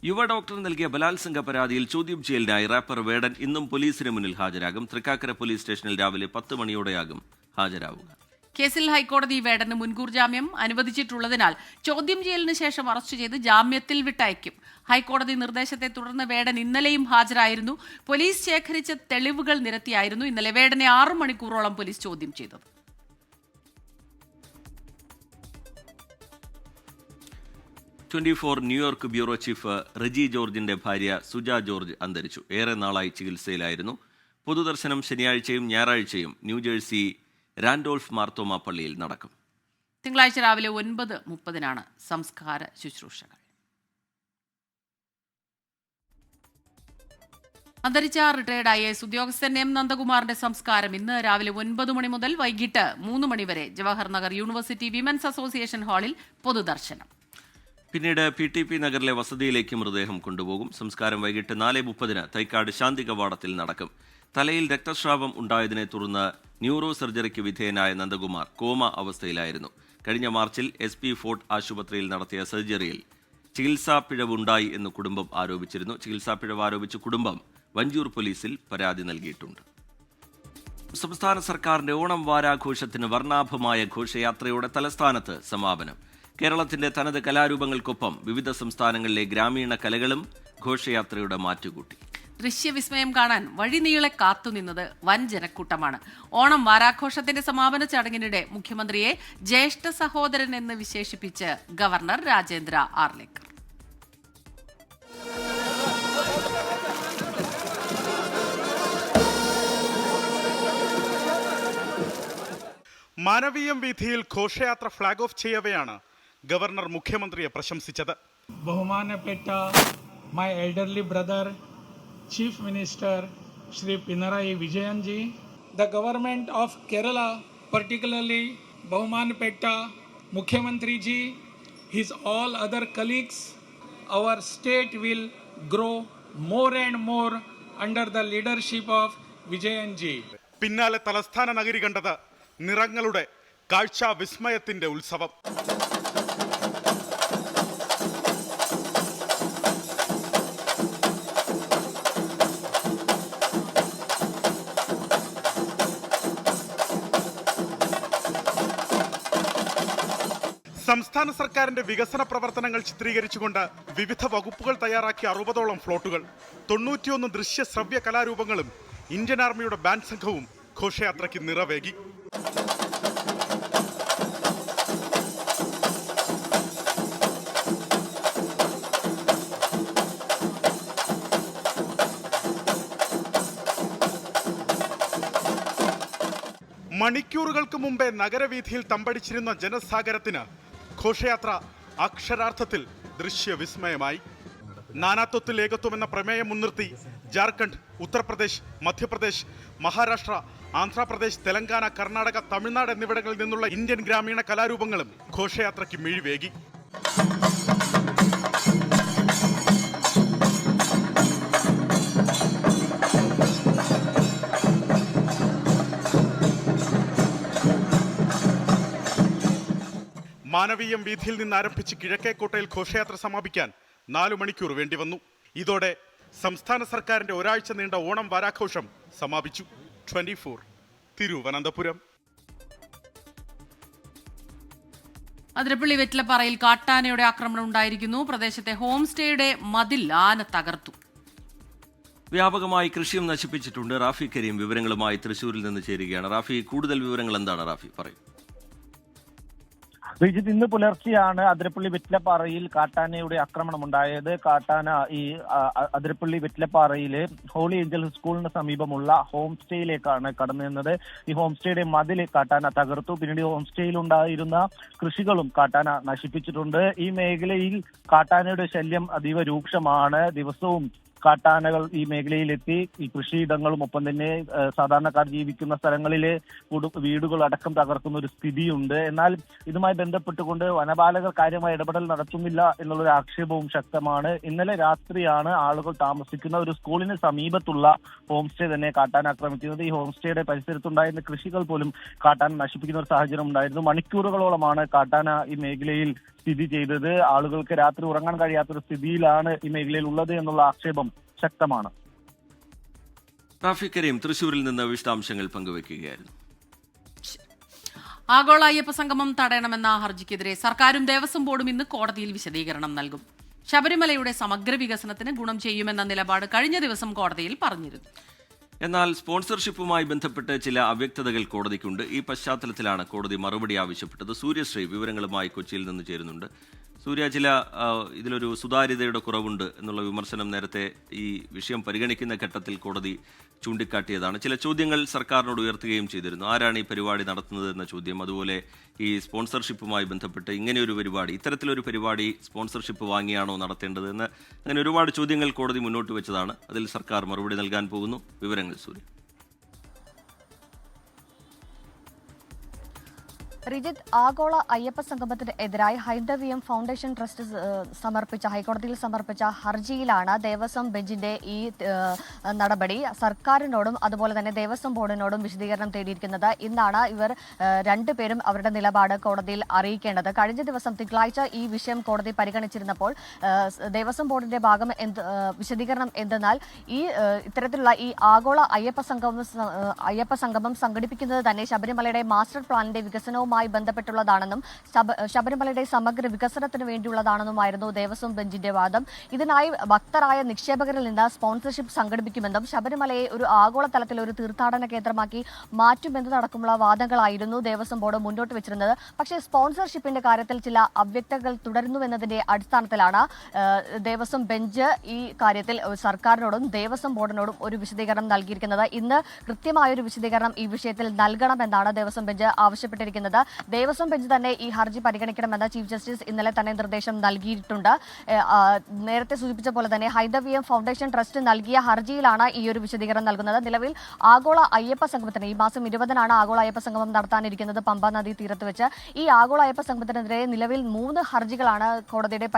യുവ ഡോക്ടർ നൽകിയ ബലാത്സംഗ പരാതിയിൽ ചോദ്യം ചെയ്യലിനായി റാപ്പർ വേടൻ ഇന്നും പോലീസിന് മുന്നിൽ ഹാജരാകും. തൃക്കാക്കര പോലീസ് സ്റ്റേഷനിൽ രാവിലെ 10 മണിയോടെയാകും ഹാജരാവുക. കേസിൽ ഹൈക്കോടതി വേടന് മുൻകൂർ ജാമ്യം അനുവദിച്ചിട്ടുള്ളതിനാൽ ചോദ്യം ചെയ്യലിന് ശേഷം അറസ്റ്റ് ചെയ്ത് ജാമ്യത്തിൽ വിട്ടയക്കും. ഹൈക്കോടതി നിർദ്ദേശത്തെ തുടർന്ന് വേടൻ ഇന്നലെയും ഹാജരായിരുന്നു. പോലീസ് ശേഖരിച്ച തെളിവുകൾ നിരത്തിയായിരുന്നു ഇന്നലെ വേടനെ 6 മണിക്കൂറോളം പോലീസ് ചോദ്യം ചെയ്തത്. 24 ന്യൂയോർക്ക് ബ്യൂറോ ചീഫ് റെജി ജോർജിന്റെ ഭാര്യ സുജ ജോർജ് അന്തരിച്ചു. ഏറെ നാളായി ചികിത്സയിലായിരുന്നു. പൊതുദർശനം ശനിയാഴ്ചയും ഞായറാഴ്ചയും ന്യൂജേഴ്സി റാൻഡോൾഫ് മാർത്തോമ പള്ളിയിൽ നടക്കും. തിങ്കളാഴ്ച രാവിലെ 9:30 സംസ്കാര ശുശ്രൂഷകൾ. അന്തരിച്ച റിട്ടയർഡ് IAS ഉദ്യോഗസ്ഥൻ M. നന്ദകുമാറിന്റെ സംസ്കാരം ഇന്ന് രാവിലെ 9 മണി മുതൽ വൈകിട്ട് 3 മണി വരെ Jawahar Nagar university women's association ഹാളിൽ പൊതുദർശനം. പിന്നീട് PTP നഗറിലെ വസതിയിലേക്ക് മൃതദേഹം കൊണ്ടുപോകും. സംസ്കാരം വൈകിട്ട് 4:30 തൈക്കാട് ശാന്തി കവാടത്തിൽ നടക്കും. തലയിൽ രക്തസ്രാവം ഉണ്ടായതിനെ തുടർന്ന് ന്യൂറോ സർജറിക്ക് വിധേയനായ നന്ദകുമാർ കോമ അവസ്ഥയിലായിരുന്നു. കഴിഞ്ഞ മാർച്ചിൽ SP ഫോർട്ട് ആശുപത്രിയിൽ നടത്തിയ സർജറിയിൽ ചികിത്സാ പിഴവുണ്ടായി എന്ന് കുടുംബം ആരോപിച്ചിരുന്നു. ചികിത്സാ പിഴവ് ആരോപിച്ച് കുടുംബം വഞ്ചൂർ പോലീസിൽ പരാതി നൽകിയിട്ടുണ്ട്. സംസ്ഥാന സർക്കാരിന്റെ ഓണം വാരാഘോഷത്തിന് വർണ്ണാഭമായ ഘോഷയാത്രയുടെ തലസ്ഥാനത്ത് സമാപനം. കേരളത്തിന്റെ തനത് കലാരൂപങ്ങൾക്കൊപ്പം വിവിധ സംസ്ഥാനങ്ങളിലെ ഗ്രാമീണ കലകളും ഘോഷയാത്രയുടെ മാറ്റുകൂട്ടി. ദൃശ്യവിസ്മയം കാണാൻ വഴിനീളെ കാത്തുനിന്നത് വൻ ജനക്കൂട്ടമാണ്. ഓണം വാരാഘോഷത്തിന്റെ സമാപന ചടങ്ങിനിടെ മുഖ്യമന്ത്രിയെ ജ്യേഷ്ഠ സഹോദരൻ എന്ന് വിശേഷിപ്പിച്ച് ഗവർണർ രാജേന്ദ്ര ആർലേക്കർ. മാനവീയം വീഥിയിൽ ഘോഷയാത്ര ഫ്ലാഗ് ഓഫ് ചെയ്യവെയാണ് ഗവർണർ മുഖ്യമന്ത്രിയെ പ്രശംസിച്ചത്. ബഹുമാനപ്പെട്ട my elderly brother chief minister Shri Pinarayi Vijayan G, the government of Kerala, particularly ബഹുമാനപ്പെട്ട മുഖ്യമന്ത്രി G, his all other colleagues, our state will grow more and more under the leadership of Vijayan G. പിന്നാലെ തലസ്ഥാന നഗരി കണ്ടത് നിറങ്ങളുടെ കാഴ്ചാ വിസ്മയത്തിന്റെ ഉത്സവം. സംസ്ഥാന സർക്കാരിന്റെ വികസന പ്രവർത്തനങ്ങൾ ചിത്രീകരിച്ചുകൊണ്ട് വിവിധ വകുപ്പുകൾ തയ്യാറാക്കിയ 60ഓളം ഫ്ലോട്ടുകൾ, 91 ദൃശ്യ ശ്രവ്യ കലാരൂപങ്ങളും ഇന്ത്യൻ ആർമിയുടെ ബാൻഡ് സംഘവും ഘോഷയാത്രയ്ക്ക് നിറവേകി. മണിക്കൂറുകൾക്ക് മുമ്പേ നഗരവീഥിയിൽ തമ്പടിച്ചിരുന്ന ജനസാഗരത്തിന് ഘോഷയാത്ര അക്ഷരാർത്ഥത്തിൽ ദൃശ്യവിസ്മയമായി. നാനാത്വത്തിൽ ഏകത്വം എന്ന പ്രമേയം മുൻനിർത്തി ജാർഖണ്ഡ്, ഉത്തർപ്രദേശ്, മധ്യപ്രദേശ്, മഹാരാഷ്ട്ര, ആന്ധ്രാപ്രദേശ്, തെലങ്കാന, കർണാടക, തമിഴ്നാട് എന്നിവിടങ്ങളിൽ നിന്നുള്ള ഇന്ത്യൻ ഗ്രാമീണ കലാരൂപങ്ങളും ഘോഷയാത്രയ്ക്ക് മിഴിവേകി. മാനവീയം വീഥിയിൽ നിന്ന് ആരംഭിച്ച് കിഴക്കേക്കോട്ടയിൽ ഘോഷയാത്ര സമാപിക്കാൻ 4 മണിക്കൂർ വേണ്ടിവന്നു. ഇതോടെ സംസ്ഥാന സർക്കാരിന്റെ ഒരാഴ്ച നീണ്ട ഓണം വാരാഘോഷം സമാപിച്ചു. 24 തിരുവനന്തപുരം. അതിരപ്പള്ളി വെറ്റിലപ്പാറയിൽ കാട്ടാനയുടെ ആക്രമണം ഉണ്ടായിരിക്കുന്നു. പ്രദേശത്തെ ഹോം സ്റ്റേയുടെ മതിൽ ആന തകർത്തു. വ്യാപകമായി കൃഷിയും നശിപ്പിച്ചിട്ടുണ്ട്. റാഫി കരീം വിവരങ്ങളുമായി തൃശ്ശൂരിൽ നിന്ന് ചേരുകയാണ്. റാഫി, കൂടുതൽ വിവരങ്ങൾ എന്താണ്? റാഫി പറയും. ശ്രീജിത്ത്, ഇന്ന് പുലർച്ചെയാണ് അതിരപ്പള്ളി വെറ്റിലപ്പാറയിൽ കാട്ടാനയുടെ ആക്രമണം ഉണ്ടായത്. കാട്ടാന ഈ അതിരപ്പള്ളി വെറ്റിലപ്പാറയിലെ ഹോളി ഏഞ്ചൽസ് സ്കൂളിന് സമീപമുള്ള ഹോം സ്റ്റേയിലേക്കാണ് കടന്നു നിന്നത്. ഈ ഹോം സ്റ്റേയുടെ മതിൽ കാട്ടാന തകർത്തു. പിന്നീട് ഹോം സ്റ്റേയിൽ ഉണ്ടായിരുന്ന കൃഷികളും കാട്ടാന നശിപ്പിച്ചിട്ടുണ്ട്. ഈ മേഖലയിൽ കാട്ടാനയുടെ ശല്യം അതീവ രൂക്ഷമാണ്. ദിവസവും കാട്ടാനകൾ ഈ മേഖലയിലെത്തി ഈ കൃഷിയിടങ്ങളും ഒപ്പം തന്നെ സാധാരണക്കാർ ജീവിക്കുന്ന സ്ഥലങ്ങളിലെ വീടുകൾ അടക്കം തകർക്കുന്ന ഒരു സ്ഥിതിയുണ്ട്. എന്നാൽ ഇതുമായി ബന്ധപ്പെട്ടുകൊണ്ട് വനപാലകർ കാര്യമായ ഇടപെടൽ നടത്തുന്നില്ല എന്നുള്ളൊരു ആക്ഷേപവും ശക്തമാണ്. ഇന്നലെ രാത്രിയാണ് ആളുകൾ താമസിക്കുന്ന ഒരു സ്കൂളിന് സമീപത്തുള്ള ഹോം സ്റ്റേ തന്നെ കാട്ടാൻ ആക്രമിക്കുന്നത്. ഈ ഹോം സ്റ്റേയുടെ പരിസരത്തുണ്ടായിരുന്ന കൃഷികൾ പോലും കാട്ടാൻ നശിപ്പിക്കുന്ന ഒരു സാഹചര്യം ഉണ്ടായിരുന്നു. മണിക്കൂറുകളോളമാണ് കാട്ടാന ഈ മേഖലയിൽ സ്ഥിതി ചെയ്തത്. ആളുകൾക്ക് രാത്രി ഉറങ്ങാൻ കഴിയാത്തൊരു സ്ഥിതിയിലാണ് ഈ മേഖലയിൽ ഉള്ളത് എന്നുള്ള ആക്ഷേപം ശക്തമാണ്. റാഫി കരീം തൃശ്ശൂരിൽ നിന്ന് വിശദാംശങ്ങൾ പങ്കുവയ്ക്കുകയായിരുന്നു. ആഗോള അയ്യപ്പ സംഗമം തടയണമെന്ന ഹർജിക്കെതിരെ സർക്കാരും ദേവസ്വം ബോർഡും ഇന്ന് കോടതിയിൽ വിശദീകരണം നൽകും. ശബരിമലയുടെ സമഗ്ര വികസനത്തിന് ഗുണം ചെയ്യുമെന്ന നിലപാട് കഴിഞ്ഞ ദിവസം കോടതിയിൽ പറഞ്ഞിരുന്നു. എന്നാൽ സ്പോൺസർഷിപ്പുമായി ബന്ധപ്പെട്ട് ചില അവ്യക്തതകൾ കോടതിക്കുണ്ട്. ഈ പശ്ചാത്തലത്തിലാണ് കോടതി മറുപടി ആവശ്യപ്പെട്ടത്. സൂര്യശ്രീ വിവരങ്ങളുമായി കൊച്ചിയിൽ നിന്ന് ചേരുന്നുണ്ട്. സൂര്യ, ഇതിലൊരു സുതാര്യതയുടെ കുറവുണ്ട് എന്നുള്ള വിമർശനം നേരത്തെ ഈ വിഷയം പരിഗണിക്കുന്ന ഘട്ടത്തിൽ കോടതി ചൂണ്ടിക്കാട്ടിയതാണ്. ചില ചോദ്യങ്ങൾ സർക്കാരിനോട് ഉയർത്തുകയും ചെയ്തിരുന്നു. ആരാണ് ഈ പരിപാടി നടത്തുന്നത് എന്ന ചോദ്യം, അതുപോലെ ഈ സ്പോൺസർഷിപ്പുമായി ബന്ധപ്പെട്ട് ഇങ്ങനെയൊരു പരിപാടി, ഇത്തരത്തിലൊരു പരിപാടി സ്പോൺസർഷിപ്പ് വാങ്ങിയാണോ നടത്തേണ്ടത് എന്ന് അങ്ങനെ ഒരുപാട് ചോദ്യങ്ങൾ കോടതി മുന്നോട്ട് വെച്ചതാണ്. അതിൽ സർക്കാർ മറുപടി നൽകാൻ പോകുന്നു. വിവരങ്ങൾ സൂര്യ. റിജിത്ത്, ആഗോള അയ്യപ്പ സംഗമത്തിന് എതിരായി ഹൈന്ദവീയം ഫൗണ്ടേഷൻ ട്രസ്റ്റ് ഹൈക്കോടതിയിൽ സമർപ്പിച്ച ഹർജിയിലാണ് ദേവസ്വം ബെഞ്ചിന്റെ ഈ നടപടി സർക്കാരിനോടും അതുപോലെ തന്നെ ദേവസ്വം ബോർഡിനോടും വിശദീകരണം തേടിയിരിക്കുന്നത്. ഇന്നാണ് ഇവർ രണ്ടുപേരും അവരുടെ നിലപാട് കോടതിയിൽ അറിയിക്കേണ്ടത്. കഴിഞ്ഞ ദിവസം തിങ്കളാഴ്ച ഈ വിഷയം കോടതി പരിഗണിച്ചിരുന്നപ്പോൾ ദേവസ്വം ബോർഡിന്റെ ഭാഗം വിശദീകരണം എന്തെന്നാൽ ഇത്തരത്തിലുള്ള ഈ ആഗോള അയ്യപ്പ സംഗമം സംഘടിപ്പിക്കുന്നത് തന്നെ ശബരിമലയുടെ മാസ്റ്റർ പ്ലാനിന്റെ വികസനവുമായി ബന്ധപ്പെട്ടുള്ളതാണെന്നും ശബരിമലയുടെ സമഗ്ര വികസനത്തിന് വേണ്ടിയുള്ളതാണെന്നുമായിരുന്നു ദേവസ്വം ബെഞ്ചിന്റെ വാദം. ഇതിനായി ഭക്തരായ നിക്ഷേപകരിൽ നിന്ന് സ്പോൺസർഷിപ്പ് സംഘടിപ്പിക്കുമെന്നും ശബരിമലയെ ഒരു ആഗോളതലത്തിൽ ഒരു തീർത്ഥാടന കേന്ദ്രമാക്കി മാറ്റുമെന്നതടക്കമുള്ള വാദങ്ങളായിരുന്നു ദേവസ്വം ബോർഡ് മുന്നോട്ട് വെച്ചിരുന്നത്. പക്ഷേ സ്പോൺസർഷിപ്പിന്റെ കാര്യത്തിൽ ചില അവ്യക്തതകൾ തുടരുന്നുവെന്നതിന്റെ അടിസ്ഥാനത്തിലാണ് ദേവസ്വം ബെഞ്ച് ഈ കാര്യത്തിൽ സർക്കാരിനോടും ദേവസ്വം ബോർഡിനോടും ഒരു വിശദീകരണം നൽകിയിരിക്കുന്നത്. ഇന്ന് കൃത്യമായൊരു വിശദീകരണം ഈ വിഷയത്തിൽ നൽകണമെന്നാണ് ദേവസ്വം ബെഞ്ച് ആവശ്യപ്പെട്ടിരിക്കുന്നത്. ദേവസ്വം ബെഞ്ച് തന്നെ ഈ ഹർജി പരിഗണിക്കണമെന്ന് ചീഫ് ജസ്റ്റിസ് ഇന്നലെ തന്നെ നിർദ്ദേശം നൽകിയിട്ടുണ്ട്. നേരത്തെ സൂചിപ്പിച്ച പോലെ തന്നെ ഹൈന്ദവീയം ഫൗണ്ടേഷൻ ട്രസ്റ്റ് നൽകിയ ഹർജിയിലാണ് ഈ ഒരു വിശദീകരണം നൽകുന്നത്. നിലവിൽ ആഗോള അയ്യപ്പ സംഗമത്തിന് ഈ മാസം 20-നാണ് ആഗോള അയ്യപ്പ സംഗമം നടത്താനിരിക്കുന്നത് പമ്പ നദി തീരത്ത് വെച്ച്. ഈ ആഗോള അയ്യപ്പ സംഗമത്തിനെതിരെ നിലവിൽ 3 ഹർജികളാണ് കോടതിയുടെ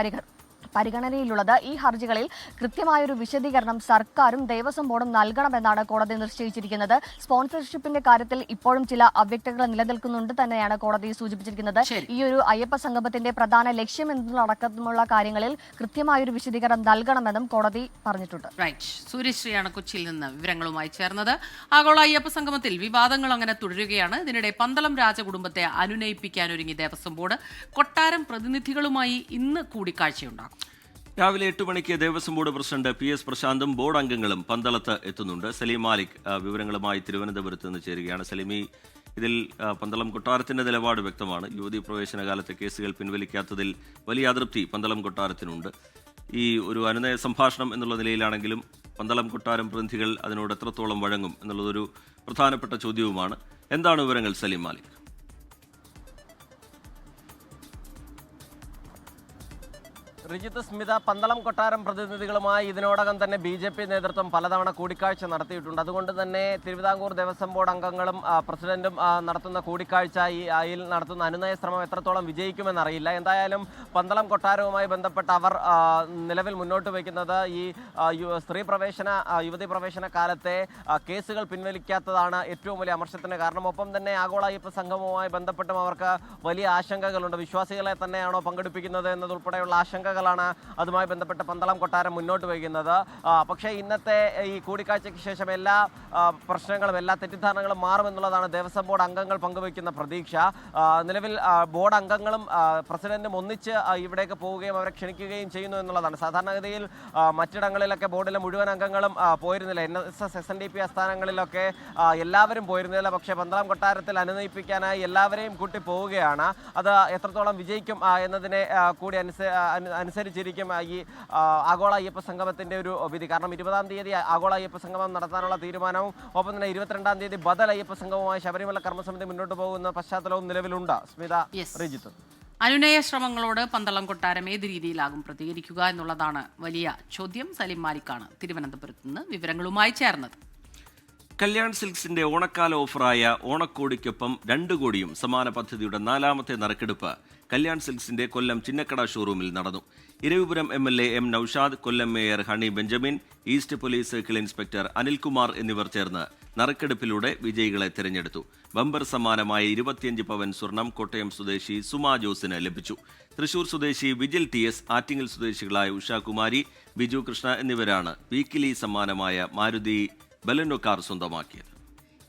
പരിഗണനയിലുള്ളത്. ഈ ഹർജികളിൽ കൃത്യമായൊരു വിശദീകരണം സർക്കാരും ദേവസ്വം ബോർഡും നൽകണമെന്നാണ് കോടതി നിശ്ചയിച്ചിരിക്കുന്നത്. സ്പോൺസർഷിപ്പിന്റെ കാര്യത്തിൽ ഇപ്പോഴും ചില അവ്യക്തതകൾ നിലനിൽക്കുന്നുണ്ട് തന്നെയാണ് കോടതി സൂചിപ്പിച്ചിരിക്കുന്നത്. ഈ ഒരു അയ്യപ്പ സംഗമത്തിന്റെ പ്രധാന ലക്ഷ്യം എന്നടക്കമുള്ള കാര്യങ്ങളിൽ കൃത്യമായൊരു വിശദീകരണം നൽകണമെന്നും കോടതി പറഞ്ഞിട്ടുണ്ട്. സൂര്യശ്രീയാണ് കൊച്ചിയിൽ നിന്ന് വിവരങ്ങളുമായി ചേർന്നത്. ആഗോള അയ്യപ്പ സംഗമത്തിൽ വിവാദങ്ങൾ അങ്ങനെ തുടരുകയാണ്. ഇതിനിടെ പന്തളം രാജകുടുംബത്തെ അനുനയിപ്പിക്കാനൊരുങ്ങി ദേവസ്വം ബോർഡ്. കൊട്ടാരം പ്രതിനിധികളുമായി ഇന്ന് കൂടിക്കാഴ്ചയുണ്ടാകും. രാവിലെ 8 മണിക്ക് ദേവസ്വം ബോർഡ് പ്രസിഡന്റ് PS പ്രശാന്തും ബോർഡ് അംഗങ്ങളും പന്തളത്ത് എത്തുന്നുണ്ട്. സലീം മാലിക് വിവരങ്ങളുമായി തിരുവനന്തപുരത്ത് നിന്ന് ചേരുകയാണ്. സലീമി, ഇതിൽ പന്തളം കൊട്ടാരത്തിന്റെ നിലപാട് വ്യക്തമാണ്. യുവതീ പ്രവേശന കാലത്തെ കേസുകൾ പിൻവലിക്കാത്തതിൽ വലിയ അതൃപ്തി പന്തളം കൊട്ടാരത്തിനുണ്ട്. ഈ ഒരു അനുനയ സംഭാഷണം എന്നുള്ള നിലയിലാണെങ്കിലും പന്തളം കൊട്ടാരം പ്രതിനിധികൾ അതിനോട് എത്രത്തോളം വഴങ്ങും എന്നുള്ളതൊരു പ്രധാനപ്പെട്ട ചോദ്യവുമാണ്. എന്താണ് വിവരങ്ങൾ സലീം മാലിക്? റിജിത്ത്, സ്മിത, പന്തളം കൊട്ടാരം പ്രതിനിധികളുമായി ഇതിനോടകം തന്നെ BJP നേതൃത്വം പലതവണ കൂടിക്കാഴ്ച നടത്തിയിട്ടുണ്ട്. അതുകൊണ്ട് തന്നെ തിരുവിതാംകൂർ ദേവസ്വം ബോർഡ് അംഗങ്ങളും പ്രസിഡന്റും നടത്തുന്ന കൂടിക്കാഴ്ച ഇതിൽ നടത്തുന്ന അനുനയ ശ്രമം എത്രത്തോളം വിജയിക്കുമെന്നറിയില്ല. എന്തായാലും പന്തളം കൊട്ടാരവുമായി ബന്ധപ്പെട്ട് അവർ നിലവിൽ മുന്നോട്ട് വയ്ക്കുന്നത് ഈ യുവതീ പ്രവേശന കാലത്തെ കേസുകൾ പിൻവലിക്കാത്തതാണ് ഏറ്റവും വലിയ അമർഷത്തിന് കാരണം. ഒപ്പം തന്നെ ആഗോള അയ്യപ്പ സംഗമവുമായി ബന്ധപ്പെട്ടും അവർക്ക് വലിയ ആശങ്കകളുണ്ട്. വിശ്വാസികളെ തന്നെയാണോ പങ്കെടുപ്പിക്കുന്നത് എന്നതുൾപ്പെടെയുള്ള ആശങ്കകളാണ് അതുമായി ബന്ധപ്പെട്ട് പന്തളം കൊട്ടാരം മുന്നോട്ട് വയ്ക്കുന്നത്. പക്ഷേ ഇന്നത്തെ ഈ കൂടിക്കാഴ്ചയ്ക്ക് ശേഷം എല്ലാ പ്രശ്നങ്ങളും എല്ലാ തെറ്റിദ്ധാരണകളും മാറുമെന്നുള്ളതാണ് ദേവസ്വം ബോർഡ് അംഗങ്ങൾ പങ്കുവയ്ക്കുന്ന പ്രതീക്ഷ. നിലവിൽ ബോർഡ് അംഗങ്ങളും പ്രസിഡന്റും ഒന്നിച്ച് ഇവിടേക്ക് പോവുകയും അവരെ ക്ഷണിക്കുകയും ചെയ്യുന്നു എന്നുള്ളതാണ്. സാധാരണഗതിയിൽ മറ്റിടങ്ങളിലൊക്കെ ബോർഡിലെ മുഴുവൻ അംഗങ്ങളും പോയിരുന്നില്ല. NSS SNDP ആസ്ഥാനങ്ങളിലൊക്കെ എല്ലാവരും പോയിരുന്നില്ല. പക്ഷേ പന്തളം കൊട്ടാരത്തിൽ അനുനയിപ്പിക്കാനായി എല്ലാവരെയും കൂട്ടി പോവുകയാണ്. അത് എത്രത്തോളം വിജയിക്കും എന്നതിനെ കൂടി അനുസരിച്ചിരിക്കും ഈ ആഗോള അയ്യപ്പ സംഗമത്തിന്റെ ഒരു വിധി. കാരണം 20-ാം തീയതി ആഗോള അയ്യപ്പ സംഗമം നടത്താനുള്ള തീരുമാനവും ഒപ്പം തന്നെ 22-ാം തീയതി ബദൽ അയ്യപ്പ സംഗമവുമായി ശബരിമല കർമ്മസമിതി മുന്നോട്ട് പോകുന്ന പശ്ചാത്തലവും നിലവിലുണ്ട്. സ്മിത, റിജിത്ത്, അനുനയ ശ്രമങ്ങളോട് പന്തളം കൊട്ടാരം ഏത് രീതിയിലാകും പ്രതികരിക്കുക എന്നുള്ളതാണ് വലിയ ചോദ്യം. സലീം മാലിക്കാണ് തിരുവനന്തപുരത്ത് നിന്ന് വിവരങ്ങളുമായി ചേർന്നത്. കല്യാൺ സിൽക്സിന്റെ ഓണക്കാല ഓഫറായ ഓണക്കോടിക്കൊപ്പം 2 കോടിയും സമാന പദ്ധതിയുടെ 4ാമത്തെ നറുക്കെടുപ്പ് കല്യാൺ സിൽക്സിന്റെ കൊല്ലം ചിന്നക്കട ഷോറൂമിൽ നടന്നു. Eravipuram MLA M Naushad, Kollam mayor Honey Benjamin, east police circle inspector Anilkumar എന്നിവർ ചേർന്ന് നറുക്കെടുപ്പിലൂടെ വിജയികളെ തിരഞ്ഞെടുത്തു. ബമ്പർ സമ്മാനമായ 25 പവൻ സ്വർണം കോട്ടയം സ്വദേശി സുമാ ജോസിന് ലഭിച്ചു. തൃശൂർ സ്വദേശി വിജിൽ TS, ആറ്റിങ്ങൽ സ്വദേശികളായ ഉഷാകുമാരി, ബിജു കൃഷ്ണ എന്നിവരാണ് വീക്കിലി സമ്മാനമായ മാരുതി ബലെനോ കാർ സ്വന്തമാക്കിയത്.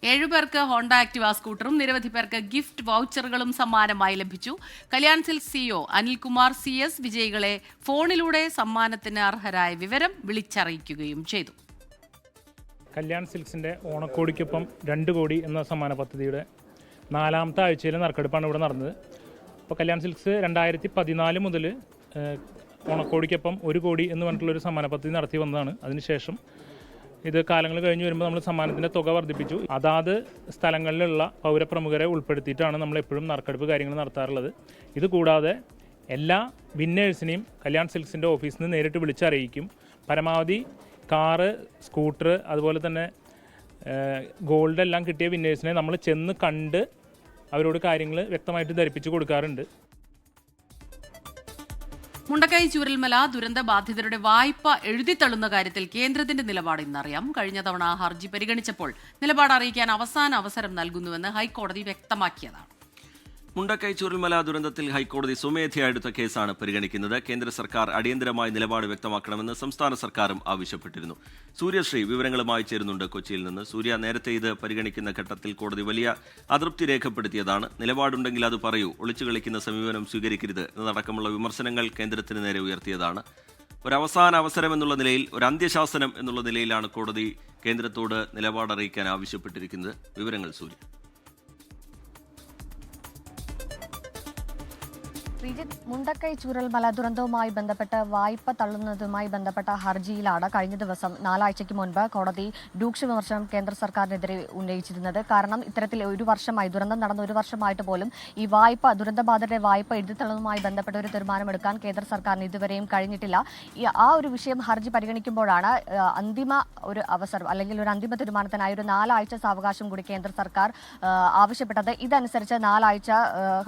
7 പേർക്ക് ഹോണ്ട ആക്ടിവ സ്കൂട്ടറും നിരവധി പേർക്ക് ഗിഫ്റ്റ് വൗച്ചറുകളും സമ്മാനമായി ലഭിച്ചു. Kalyan silks CEO Anilkumar CS വിജയികളെ ഫോണിലൂടെ സമ്മാനത്തിന് അർഹരായ വിവരം വിളിച്ചറിയിക്കുകയും ചെയ്തു. കല്യാൺ സിൽക്സിന്റെ ഓണക്കോടിക്കൊപ്പം 2 കോടി എന്ന സമ്മാന പദ്ധതിയുടെ 4ാമത്തെ ആഴ്ചയിലെ നറുക്കെടുപ്പാണ് ഇവിടെ നടന്നത്. അപ്പോൾ കല്യാൺ സിൽക്സ് 2014 മുതൽ ഓണക്കോടിക്കൊപ്പം 1 കോടി എന്ന് പറഞ്ഞിട്ടുള്ളൊരു സമ്മാന പദ്ധതി നടത്തി വന്നതാണ്. അതിനുശേഷം ഇത് കാലങ്ങൾ കഴിഞ്ഞ് വരുമ്പോൾ നമ്മൾ സമ്മാനത്തിൻ്റെ തുക വർദ്ധിപ്പിച്ചു. അതാത് സ്ഥലങ്ങളിലുള്ള പൗരപ്രമുഖരെ ഉൾപ്പെടുത്തിയിട്ടാണ് നമ്മൾ എപ്പോഴും നറുക്കെടുപ്പ് കാര്യങ്ങൾ നടത്താറുള്ളത്. ഇതുകൂടാതെ എല്ലാ വിന്നേഴ്സിനെയും കല്യാൺ സിൽക്സിൻ്റെ ഓഫീസിൽ നിന്ന് നേരിട്ട് വിളിച്ചറിയിക്കും. പരമാവധി കാറ്, സ്കൂട്ടർ, അതുപോലെ തന്നെ ഗോൾഡ് എല്ലാം കിട്ടിയ വിന്നേഴ്സിനെ നമ്മൾ ചെന്ന് കണ്ട് അവരോട് കാര്യങ്ങൾ വ്യക്തമായിട്ട് ധരിപ്പിച്ചു കൊടുക്കാറുണ്ട്. മുണ്ടക്കൈ ചൂരൽമല ദുരന്ത ബാധിതരുടെ വായ്പ എഴുതിത്തള്ളുന്ന കാര്യത്തിൽ കേന്ദ്രത്തിന്റെ നിലപാട് ഇന്നറിയാം. കഴിഞ്ഞ തവണ ഹർജി പരിഗണിച്ചപ്പോൾ നിലപാട് അറിയിക്കാൻ അവസാന അവസരം നൽകുന്നുവെന്ന് ഹൈക്കോടതി വ്യക്തമാക്കിയതാണ്. മുണ്ടക്കൈ ചൂരൽമല ദുരന്തത്തിൽ ഹൈക്കോടതി സ്വമേധയാ എടുത്ത കേസാണ് പരിഗണിക്കുന്നത്. കേന്ദ്ര സർക്കാർ അടിയന്തരമായ നിലപാട് വ്യക്തമാക്കണമെന്ന് സംസ്ഥാന സർക്കാരും ആവശ്യപ്പെട്ടിരുന്നു. സൂര്യശ്രീ വിവരങ്ങളുമായി ചേരുന്നുണ്ട് കൊച്ചിയിൽ നിന്ന്. സൂര്യ, നേരത്തെ ഇത് പരിഗണിക്കുന്ന ഘട്ടത്തിൽ കോടതി വലിയ അതൃപ്തി രേഖപ്പെടുത്തിയതാണ്. നിലപാടുണ്ടെങ്കിൽ അത് പറയൂ, ഒളിച്ചു കളിക്കുന്ന സമീപനം സ്വീകരിക്കരുത് എന്നതടക്കമുള്ള വിമർശനങ്ങൾ കേന്ദ്രത്തിന് നേരെ ഉയർത്തിയതാണ്. ഒരവസാന അവസരം എന്നുള്ള നിലയിൽ, ഒരു അന്ത്യശാസനം എന്നുള്ള നിലയിലാണ് കോടതി കേന്ദ്രത്തോട് നിലപാടറിയിക്കാൻ ആവശ്യപ്പെട്ടിരിക്കുന്നത്. വിവരങ്ങൾ സൂര്യ. മുണ്ടക്കൈ ചൂരൽമല ദുരന്തവുമായി ബന്ധപ്പെട്ട് വായ്പ തള്ളുന്നതുമായി ബന്ധപ്പെട്ട ഹർജിയിലാണ് കഴിഞ്ഞ ദിവസം 4 ആഴ്ചയ്ക്ക് മുൻപ് കോടതി രൂക്ഷ വിമർശനം കേന്ദ്ര സർക്കാരിനെതിരെ ഉന്നയിച്ചിരുന്നത്. കാരണം ഇത്തരത്തിൽ 1 വർഷമായി, ദുരന്തം നടന്ന 1 വർഷമായിട്ട് പോലും ഈ ദുരന്തബാധിതരുടെ വായ്പ എഴുതിത്തള്ളുന്നതുമായി ബന്ധപ്പെട്ട ഒരു തീരുമാനമെടുക്കാൻ കേന്ദ്ര സർക്കാരിന് ഇതുവരെയും കഴിഞ്ഞിട്ടില്ല. ആ ഒരു വിഷയം ഹർജി പരിഗണിക്കുമ്പോഴാണ് അന്തിമ ഒരു അവസരം, അല്ലെങ്കിൽ ഒരു അന്തിമ തീരുമാനത്തിനായി ഒരു 4 ആഴ്ച സാവകാശം കൂടി കേന്ദ്ര സർക്കാർ ആവശ്യപ്പെട്ടത്. ഇതനുസരിച്ച് 4 ആഴ്ച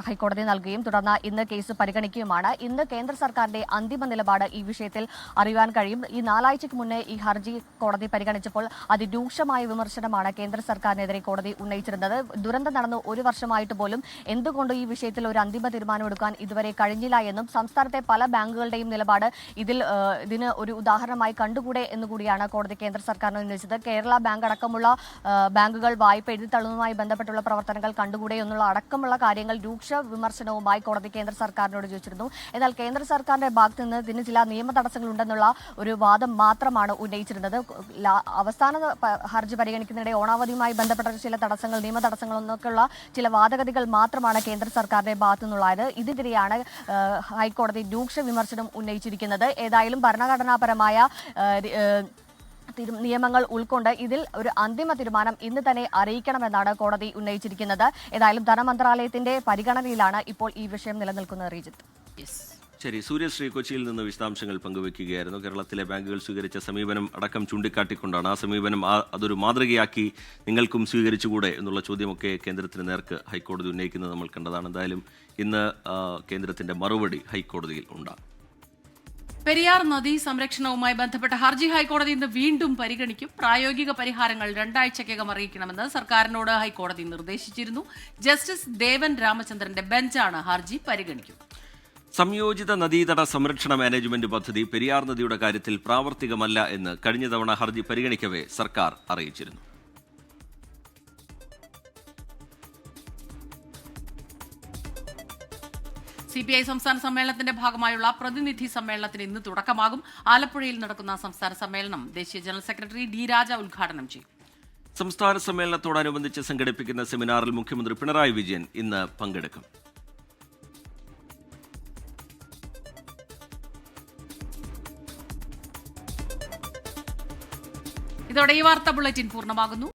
ഹൈക്കോടതി നൽകുകയും തുടർന്ന് ഇന്ന് കേസ് പരിഗണിക്കുകയുമാണ്. ഇന്ന് കേന്ദ്ര സർക്കാരിന്റെ അന്തിമ നിലപാട് ഈ വിഷയത്തിൽ അറിയാൻ കഴിയും. ഈ 4 ആഴ്ചയ്ക്ക് മുന്നേ ഈ ഹർജി കോടതി പരിഗണിച്ചപ്പോൾ അതിരൂക്ഷമായ വിമർശനമാണ് കേന്ദ്ര സർക്കാരിനെതിരെ കോടതി ഉന്നയിച്ചിരുന്നത്. ദുരന്തം നടന്ന് 1 വർഷമായിട്ട് പോലും എന്തുകൊണ്ട് ഈ വിഷയത്തിൽ ഒരു അന്തിമ തീരുമാനമെടുക്കാൻ ഇതുവരെ കഴിഞ്ഞില്ല എന്നും സംസ്ഥാനത്തെ പല ബാങ്കുകളുടെയും നിലപാട് ഇതിന് ഒരു ഉദാഹരണമായി കണ്ടുകൂടെ എന്നുകൂടിയാണ് കോടതി കേന്ദ്ര സർക്കാരിനെ ഉന്നയിച്ചത്. കേരള ബാങ്ക് അടക്കമുള്ള ബാങ്കുകൾ വായ്പ എഴുതിത്തള്ളുന്നതുമായി ബന്ധപ്പെട്ടുള്ള പ്രവർത്തനങ്ങൾ കണ്ടുകൂടെ എന്നുള്ള അടക്കമുള്ള കാര്യങ്ങൾ രൂക്ഷ വിമർശനവുമായി കോടതി കേന്ദ്ര സർക്കാരിനോട് ചോദിച്ചിരുന്നു. എന്നാൽ കേന്ദ്ര സർക്കാരിന്റെ ഭാഗത്ത് നിന്ന് ഇതിന് ചില നിയമ തടസ്സങ്ങളുണ്ടെന്നുള്ള ഒരു വാദം മാത്രമാണ് ഉന്നയിച്ചിരുന്നത്. അവസാന ഹർജി പരിഗണിക്കുന്നതിനിടെ ഓണാവധിയുമായി ബന്ധപ്പെട്ട ചില തടസ്സങ്ങൾ, നിയമ തടസ്സങ്ങൾ എന്നൊക്കെയുള്ള ചില വാദഗതികൾ മാത്രമാണ് കേന്ദ്ര സർക്കാരിന്റെ ഭാഗത്തു നിന്നുള്ളത്. ഇതിനെതിരെയാണ് ഹൈക്കോടതി രൂക്ഷ വിമർശനം ഉന്നയിച്ചിരിക്കുന്നത്. ഏതായാലും ഭരണഘടനാപരമായ നിയമങ്ങൾ ഉൾക്കൊണ്ട് ഇതിൽ ഒരു അന്തിമ തീരുമാനം ഇന്ന് തന്നെ അറിയിക്കണമെന്നാണ് കോടതി ഉന്നയിച്ചിരിക്കുന്നത്. ഏതായാലും ധനമന്ത്രാലയത്തിന്റെ പരിഗണനയിലാണ് ഇപ്പോൾ ഈ വിഷയം നിലനിൽക്കുന്നത്. റീജിത്ത്. ശരി, സൂര്യശ്രീ കൊച്ചിയിൽ നിന്ന് വിശദാംശങ്ങൾ പങ്കുവയ്ക്കുകയായിരുന്നു. കേരളത്തിലെ ബാങ്കുകൾ സ്വീകരിച്ച സമീപനം അടക്കം ചൂണ്ടിക്കാട്ടിക്കൊണ്ടാണ് ആ സമീപനം അതൊരു മാതൃകയാക്കി നിങ്ങൾക്കും സ്വീകരിച്ചുകൂടെ എന്നുള്ള ചോദ്യമൊക്കെ കേന്ദ്രത്തിന് നേർക്ക് ഹൈക്കോടതി ഉന്നയിക്കുന്നത് നമ്മൾ കണ്ടതാണ്. എന്തായാലും ഇന്ന് കേന്ദ്രത്തിന്റെ മറുപടി ഹൈക്കോടതിയിൽ ഉണ്ടാകും. പെരിയാർ നദീ സംരക്ഷണവുമായി ബന്ധപ്പെട്ട ഹർജി ഹൈക്കോടതി ഇന്ന് വീണ്ടും പരിഗണിക്കും. പ്രായോഗിക പരിഹാരങ്ങൾ 2 ആഴ്ചയ്ക്കകം അറിയിക്കണമെന്ന് സർക്കാരിനോട് ഹൈക്കോടതി നിർദ്ദേശിച്ചിരുന്നു. ജസ്റ്റിസ് ദേവൻ രാമചന്ദ്രന്റെ ബെഞ്ചാണ് ഹർജി പരിഗണിക്കുക. സംയോജിത നദീതട സംരക്ഷണ മാനേജ്മെന്റ് പദ്ധതി പെരിയാർ നദിയുടെ കാര്യത്തിൽ പ്രാവർത്തികമല്ല എന്ന് കഴിഞ്ഞ തവണ ഹർജി പരിഗണിക്കവേ സർക്കാർ അറിയിച്ചിരുന്നു. CPI സംസ്ഥാന സമ്മേളനത്തിന്റെ ഭാഗമായുള്ള പ്രതിനിധി സമ്മേളനത്തിന് ഇന്ന് തുടക്കമാകും. ആലപ്പുഴയിൽ നടക്കുന്ന സംസ്ഥാന സമ്മേളനം ദേശീയ ജനറൽ സെക്രട്ടറി ഡി രാജ ഉദ്ഘാടനം ചെയ്യും. സംസ്ഥാന സമ്മേളനത്തോടനുബന്ധിച്ച് സംഘടിപ്പിക്കുന്ന സെമിനാറിൽ മുഖ്യമന്ത്രി പിണറായി വിജയൻ ഇന്ന് പങ്കെടുക്കും. ഇതോടെ ഈ വാർത്താ ബുള്ളറ്റിൻ പൂർണ്ണമാകുന്നു.